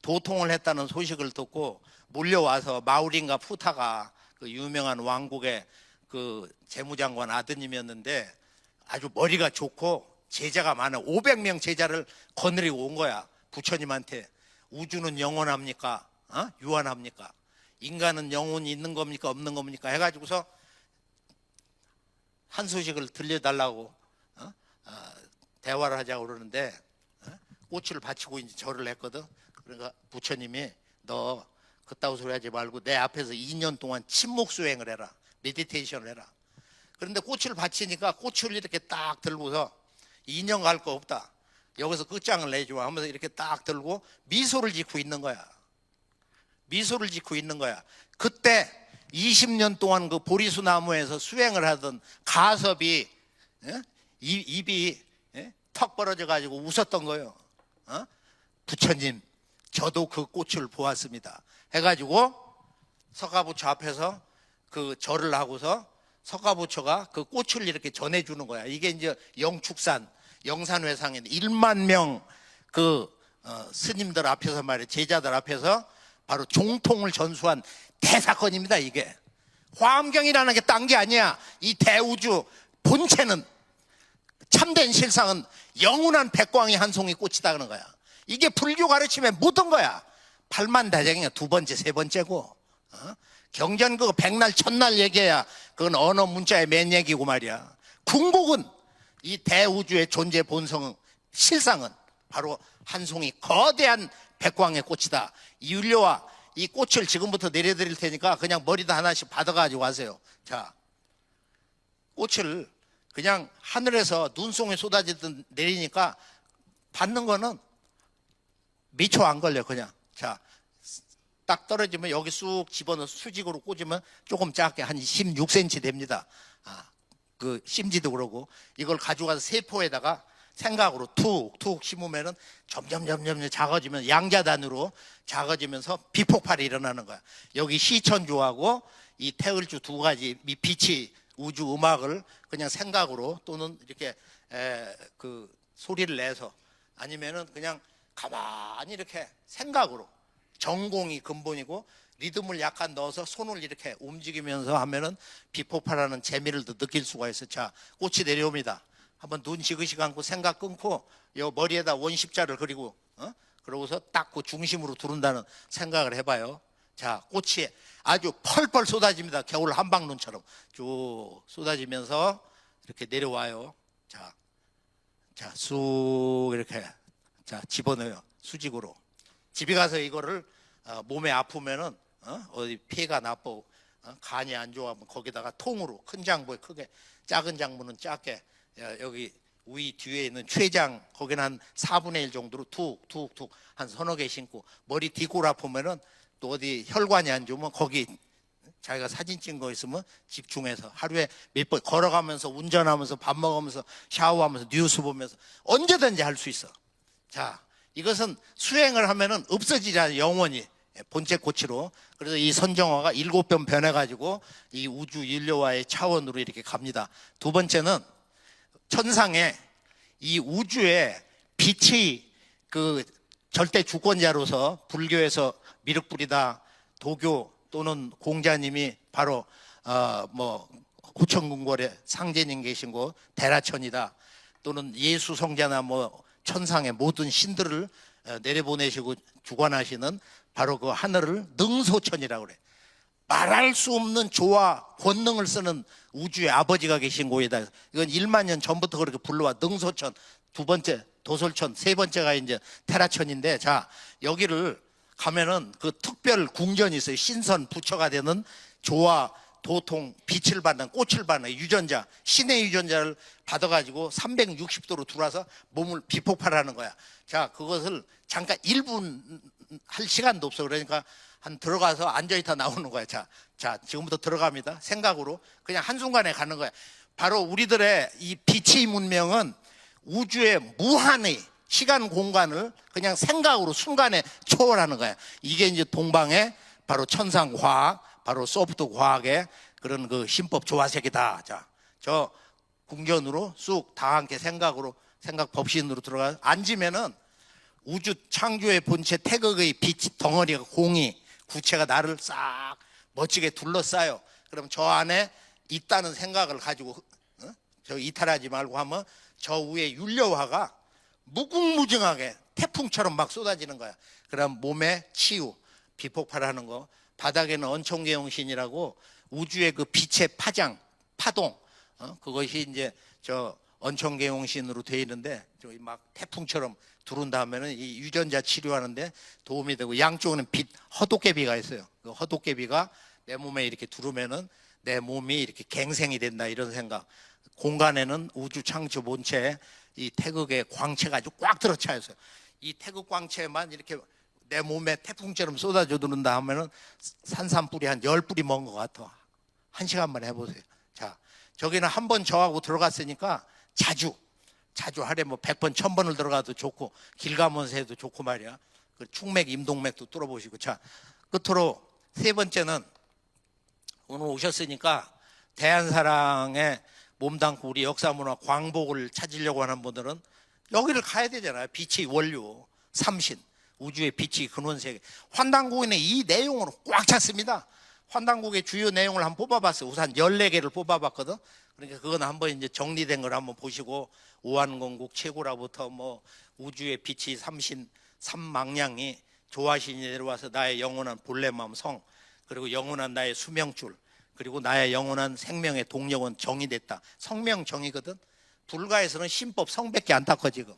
도통을 했다는 소식을 듣고 몰려와서 마우린가 푸타가 그 유명한 왕국의 그 재무장관 아드님이었는데 아주 머리가 좋고 제자가 많아. 500명 제자를 거느리고 온 거야. 부처님한테. 우주는 영원합니까? 유한합니까? 인간은 영혼이 있는 겁니까? 없는 겁니까? 해가지고서 한 소식을 들려달라고 대화를 하자고 그러는데 꽃을 바치고 이제 절을 했거든. 그러니까 부처님이 너 그따구 소리 하지 말고 내 앞에서 2년 동안 침묵 수행을 해라. 메디테이션을 해라. 그런데 꽃을 바치니까 꽃을 이렇게 딱 들고서 2년 갈 거 없다, 여기서 끝장을 내줘 하면서 이렇게 딱 들고 미소를 짓고 있는 거야. 미소를 짓고 있는 거야. 그때 20년 동안 그 보리수 나무에서 수행을 하던 가섭이 입이 턱 벌어져 가지고 웃었던 거예요. 부처님, 저도 그 꽃을 보았습니다 해가지고 서가부처 앞에서 그 절을 하고서 서가부처가 그 꽃을 이렇게 전해주는 거야. 이게 이제 영축산 영산회상에 1만 명 그 스님들 앞에서 말이야, 제자들 앞에서 바로 종통을 전수한 대사건입니다. 이게 화엄경이라는 게 딴 게 아니야. 이 대우주 본체는, 참된 실상은 영원한 백광이 한 송이 꽃이다 그런 거야. 이게 불교 가르침에 묻은 거야. 팔만다정이야 두 번째, 세 번째고. 경전 그거 백날 천날 얘기해야 그건 언어 문자의 맨 얘기고 말이야. 궁극은 이 대우주의 존재 본성 실상은 바로 한 송이 거대한 백광의 꽃이다. 이 율려와 이 꽃을 지금부터 내려드릴 테니까 그냥 머리도 하나씩 받아가지고 가세요. 자, 꽃을 그냥 하늘에서 눈송이 쏟아지듯 내리니까 받는 거는 미초 안 걸려. 그냥 자, 딱 떨어지면 여기 쑥 집어넣어서 수직으로 꽂으면 조금 작게 한 16cm 됩니다. 그 심지도 그러고 이걸 가져가서 세포에다가 생각으로 툭툭 심으면은 점점 작아지면 양자단으로 작아지면서 비폭발이 일어나는 거야. 여기 시천주하고 이 태을주 두 가지 빛이 우주 음악을 그냥 생각으로 또는 이렇게 그 소리를 내서 아니면은 그냥 가만히 이렇게 생각으로, 전공이 근본이고 리듬을 약간 넣어서 손을 이렇게 움직이면서 하면은 비폭발하는 재미를 더 느낄 수가 있어. 자, 꽃이 내려옵니다. 한번 눈 지그시 감고 생각 끊고 요 머리에다 원십자를 그리고 그러고서 딱 그 중심으로 두른다는 생각을 해봐요. 자, 꽃이 아주 펄펄 쏟아집니다. 겨울 한방눈처럼 쭉 쏟아지면서 이렇게 내려와요. 자, 쑥 이렇게 집어넣어요. 수직으로. 집에 가서 이거를 몸에 아프면은 어디 폐가 나쁘고 간이 안 좋아하면 거기다가 통으로, 큰 장부에 크게, 작은 장부는 작게, 여기 위 뒤에 있는 췌장 거기는 한 4분의 1 정도로 툭툭툭 한 서너 개 신고, 머리 뒷골 아프면은 또 어디 혈관이 안 좋으면 거기 자기가 사진 찍은 거 있으면 집중해서 하루에 몇 번 걸어가면서, 운전하면서, 밥 먹으면서, 샤워하면서, 뉴스 보면서 언제든지 할 수 있어. 자, 이것은 수행을 하면은 없어지잖아요, 영원히. 본체 고치로. 그래서 이 선정화가 7번 변해가지고 이 우주 인류와의 차원으로 이렇게 갑니다. 두 번째는 천상에 이 우주에 빛의 그 절대 주권자로서 불교에서 미륵불이다, 도교 또는 공자님이 바로 호천궁궐에 상제님 계신 곳 대라천이다, 또는 예수 성자나 천상의 모든 신들을 내려보내시고 주관하시는 바로 그 하늘을 능소천이라고 그래. 말할 수 없는 조와 권능을 쓰는 우주의 아버지가 계신 곳이다. 이건 1만 년 전부터 그렇게 불러와. 능소천, 두 번째 도솔천, 세 번째가 이제 테라천인데, 자, 여기를 가면은 그 특별 궁전이 있어요. 신선 부처가 되는 조와 도통 빛을 받는, 꽃을 받는 유전자, 신의 유전자를 받아가지고 360도로 들어와서 몸을 비폭발하는 거야. 자, 그것을 잠깐 1분 할 시간도 없어. 그러니까 한 들어가서 앉아있다 나오는 거야. 자, 지금부터 들어갑니다. 생각으로 그냥 한순간에 가는 거야. 바로 우리들의 이 빛의 문명은 우주의 무한의 시간 공간을 그냥 생각으로 순간에 초월하는 거야. 이게 이제 동방의 바로 천상 과학, 바로 소프트 과학의 그런 그 신법 조화색이다. 자, 저 궁전으로 쑥 다 함께 생각으로, 생각 법신으로 들어가 앉으면은 우주 창조의 본체 태극의 빛 덩어리가, 공이, 구체가 나를 싹 멋지게 둘러싸요. 그럼 저 안에 있다는 생각을 가지고 저 이탈하지 말고 하면 저 위에 윤려화가 무궁무진하게 태풍처럼 막 쏟아지는 거야. 그럼 몸의 치유, 비폭발하는 거. 바닥에는 언총계용신이라고 우주의 그 빛의 파장, 파동, 그것이 이제 저 언총계용신으로 되어 있는데, 저기 막 태풍처럼 두른 다음에는 이 유전자 치료하는데 도움이 되고, 양쪽에는 빛 허도깨비가 있어요. 그 허도깨비가 내 몸에 이렇게 두르면은 내 몸이 이렇게 갱생이 된다, 이런 생각. 공간에는 우주 창조 본체에 이 태극의 광채가 아주 꽉 들어차 있어요. 이 태극 광채만 이렇게 내 몸에 태풍처럼 쏟아져 드는다 하면은 산삼뿌리 한 10뿌리 먹은 것 같아. 1시간만 해보세요. 자, 저기는 한 번 저하고 들어갔으니까 자주 하루에 100번, 1000번을 들어가도 좋고, 길 가면서 해도 좋고 말이야. 그 충맥, 임동맥도 뚫어보시고. 자, 끝으로 세 번째는 오늘 오셨으니까 대한사랑에 몸담고 우리 역사문화 광복을 찾으려고 하는 분들은 여기를 가야 되잖아요. 빛의 원료, 삼신, 우주의 빛의 근원세계. 환단고에는 이 내용으로 꽉 찼습니다. 환단곡의 주요 내용을 한번 뽑아봤어요. 우선 14개를 뽑아봤거든. 그러니까 그건 한번 이제 정리된 걸 한번 보시고, 오한건국 최고라부터 우주의 빛이 삼신, 삼망량이 조화신이 내려와서 나의 영원한 본래 마음 성, 그리고 영원한 나의 수명줄, 그리고 나의 영원한 생명의 동력은 정이 됐다. 성명정이거든. 불가에서는 신법 성밖에 안 닦아 지금.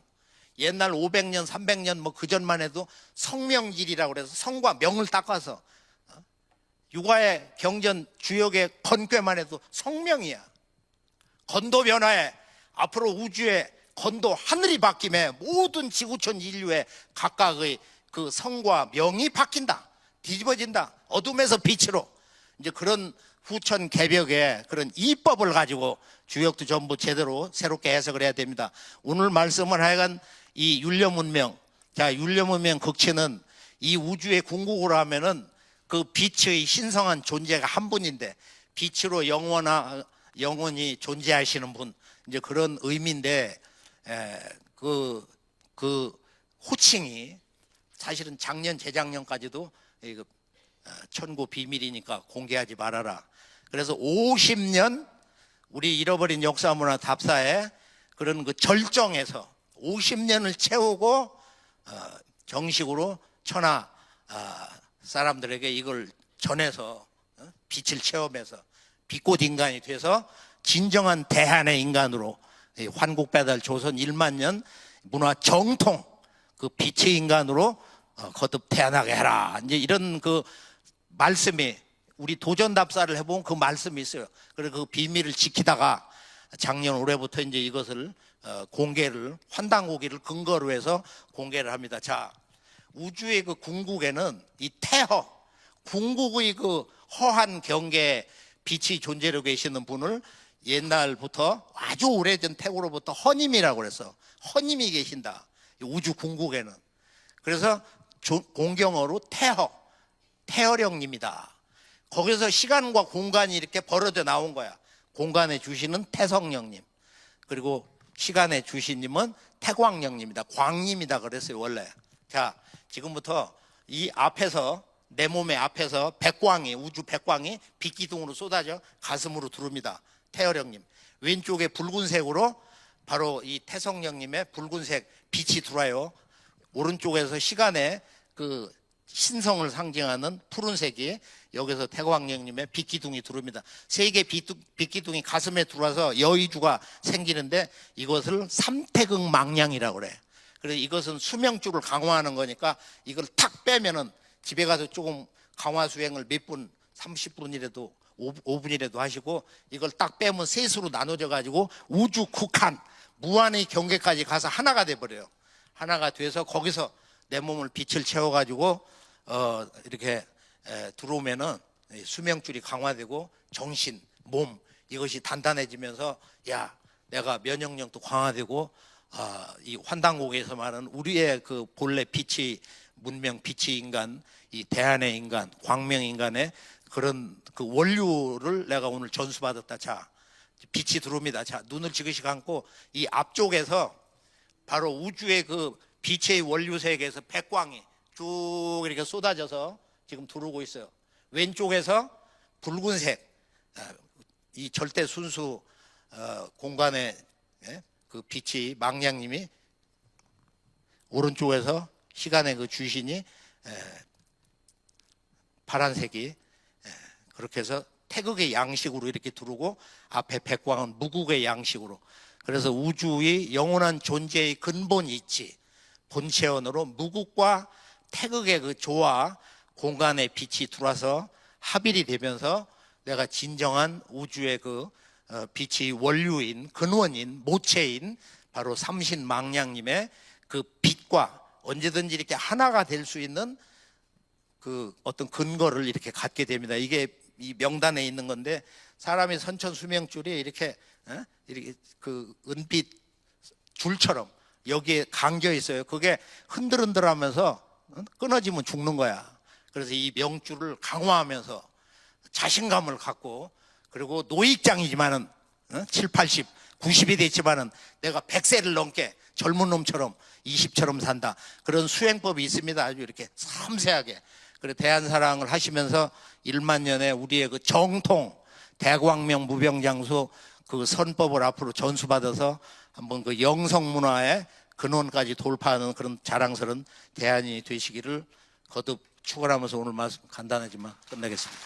옛날 500년, 300년 그 전만 해도 성명질이라고 그래서 성과 명을 닦아서, 육아의 경전 주역의 건괴만 해도 성명이야. 건도 변화에 앞으로 우주의 건도 하늘이 바뀜에 모든 지구촌 인류의 각각의 그 성과 명이 바뀐다, 뒤집어진다. 어둠에서 빛으로. 이제 그런 후천 개벽의 그런 이법을 가지고 주역도 전부 제대로 새롭게 해석을 해야 됩니다. 오늘 말씀은 하여간 이 율려문명, 자, 율려문명 극치는 이 우주의 궁극으로 하면은 그 빛의 신성한 존재가 한 분인데, 빛으로 영원히 존재하시는 분, 이제 그런 의미인데, 그 호칭이 사실은 작년, 재작년까지도 천고 비밀이니까 공개하지 말아라. 그래서 50년 우리 잃어버린 역사문화 답사에 그런 그 절정에서 50년을 채우고 정식으로 천하 사람들에게 이걸 전해서 빛을 체험해서 빛꽃 인간이 돼서 진정한 대한의 인간으로 환국배달 조선 1만 년 문화 정통 그 빛의 인간으로 거듭 태어나게 해라. 이제 이런 그 말씀이 우리 도전답사를 해보면 그 말씀이 있어요. 그래서 그 비밀을 지키다가 작년 올해부터 이제 이것을 공개를 환단고기를 근거로 해서 공개를 합니다. 자, 우주의 그 궁극에는 이 태허 궁극의 그 허한 경계에 빛이 존재로 계시는 분을 옛날부터 아주 오래전 태고로부터 허님이라고 그래서 허님이 계신다. 우주 궁극에는. 그래서 공경어로 태허령님이다. 거기서 시간과 공간이 이렇게 벌어져 나온 거야. 공간의 주신은 태성령님, 그리고 시간의 주신님은 태광령님이다. 광님이다 그랬어요 원래. 자, 지금부터 이 앞에서 내 몸의 앞에서 백광이 우주 백광이 빛기둥으로 쏟아져 가슴으로 들어옵니다. 태어령님 왼쪽에 붉은색으로 바로 이 태성령님의 붉은색 빛이 들어와요. 오른쪽에서 시간의 그 신성을 상징하는 푸른색이 여기서 태광령님의 빛기둥이 들어옵니다. 세 개의 빛기둥이 가슴에 들어와서 여의주가 생기는데 이것을 삼태극망량이라고 그래. 그래서 이것은 수명줄을 강화하는 거니까 이걸 탁 빼면은 집에 가서 조금 강화 수행을 몇 분 30분이라도 5분이라도 하시고 이걸 딱 빼면 셋으로 나눠져 가지고 우주 국한 무한의 경계까지 가서 하나가 돼 버려요. 하나가 돼서 거기서 내 몸을 빛을 채워 가지고 이렇게 들어오면은 수명줄이 강화되고 정신, 몸 이것이 단단해지면서 야, 내가 면역력도 강화되고 이 환단고기에서 말하는 우리의 그 본래 빛이 문명 빛의 인간, 이 대한의 인간, 광명 인간의 그런 그 원류를 내가 오늘 전수받았다. 자, 빛이 들어옵니다. 자, 눈을 지그시 감고 이 앞쪽에서 바로 우주의 그 빛의 원류 세계에서 백광이 쭉 이렇게 쏟아져서 지금 들어오고 있어요. 왼쪽에서 붉은색 이 절대 순수 공간의 그 빛이 망량님이 오른쪽에서 시간의 그 주신이 파란색이 그렇게 해서 태극의 양식으로 이렇게 들어오고 앞에 백광은 무국의 양식으로. 그래서 우주의 영원한 존재의 근본 이치 본체원으로 무국과 태극의 그 조화 공간의 빛이 들어와서 합일이 되면서 내가 진정한 우주의 그 빛이 원류인 근원인 모체인 바로 삼신망량님의 그 빛과 언제든지 이렇게 하나가 될 수 있는 그 어떤 근거를 이렇게 갖게 됩니다. 이게 이 명단에 있는 건데 사람의 선천수명줄이 이렇게 그 은빛 줄처럼 여기에 감겨 있어요. 그게 흔들흔들하면서 끊어지면 죽는 거야. 그래서 이 명줄을 강화하면서 자신감을 갖고 그리고 노익장이지만은 7, 80, 90이 됐지만은 내가 100세를 넘게 젊은 놈처럼 20처럼 산다. 그런 수행법이 있습니다. 아주 이렇게 섬세하게. 그래 대한사랑을 하시면서 1만 년에 우리의 그 정통 대광명 무병장수 그 선법을 앞으로 전수받아서 한번 그 영성문화의 근원까지 돌파하는 그런 자랑스러운 대안이 되시기를 거듭 축원하면서 오늘 말씀 간단하지만 끝내겠습니다.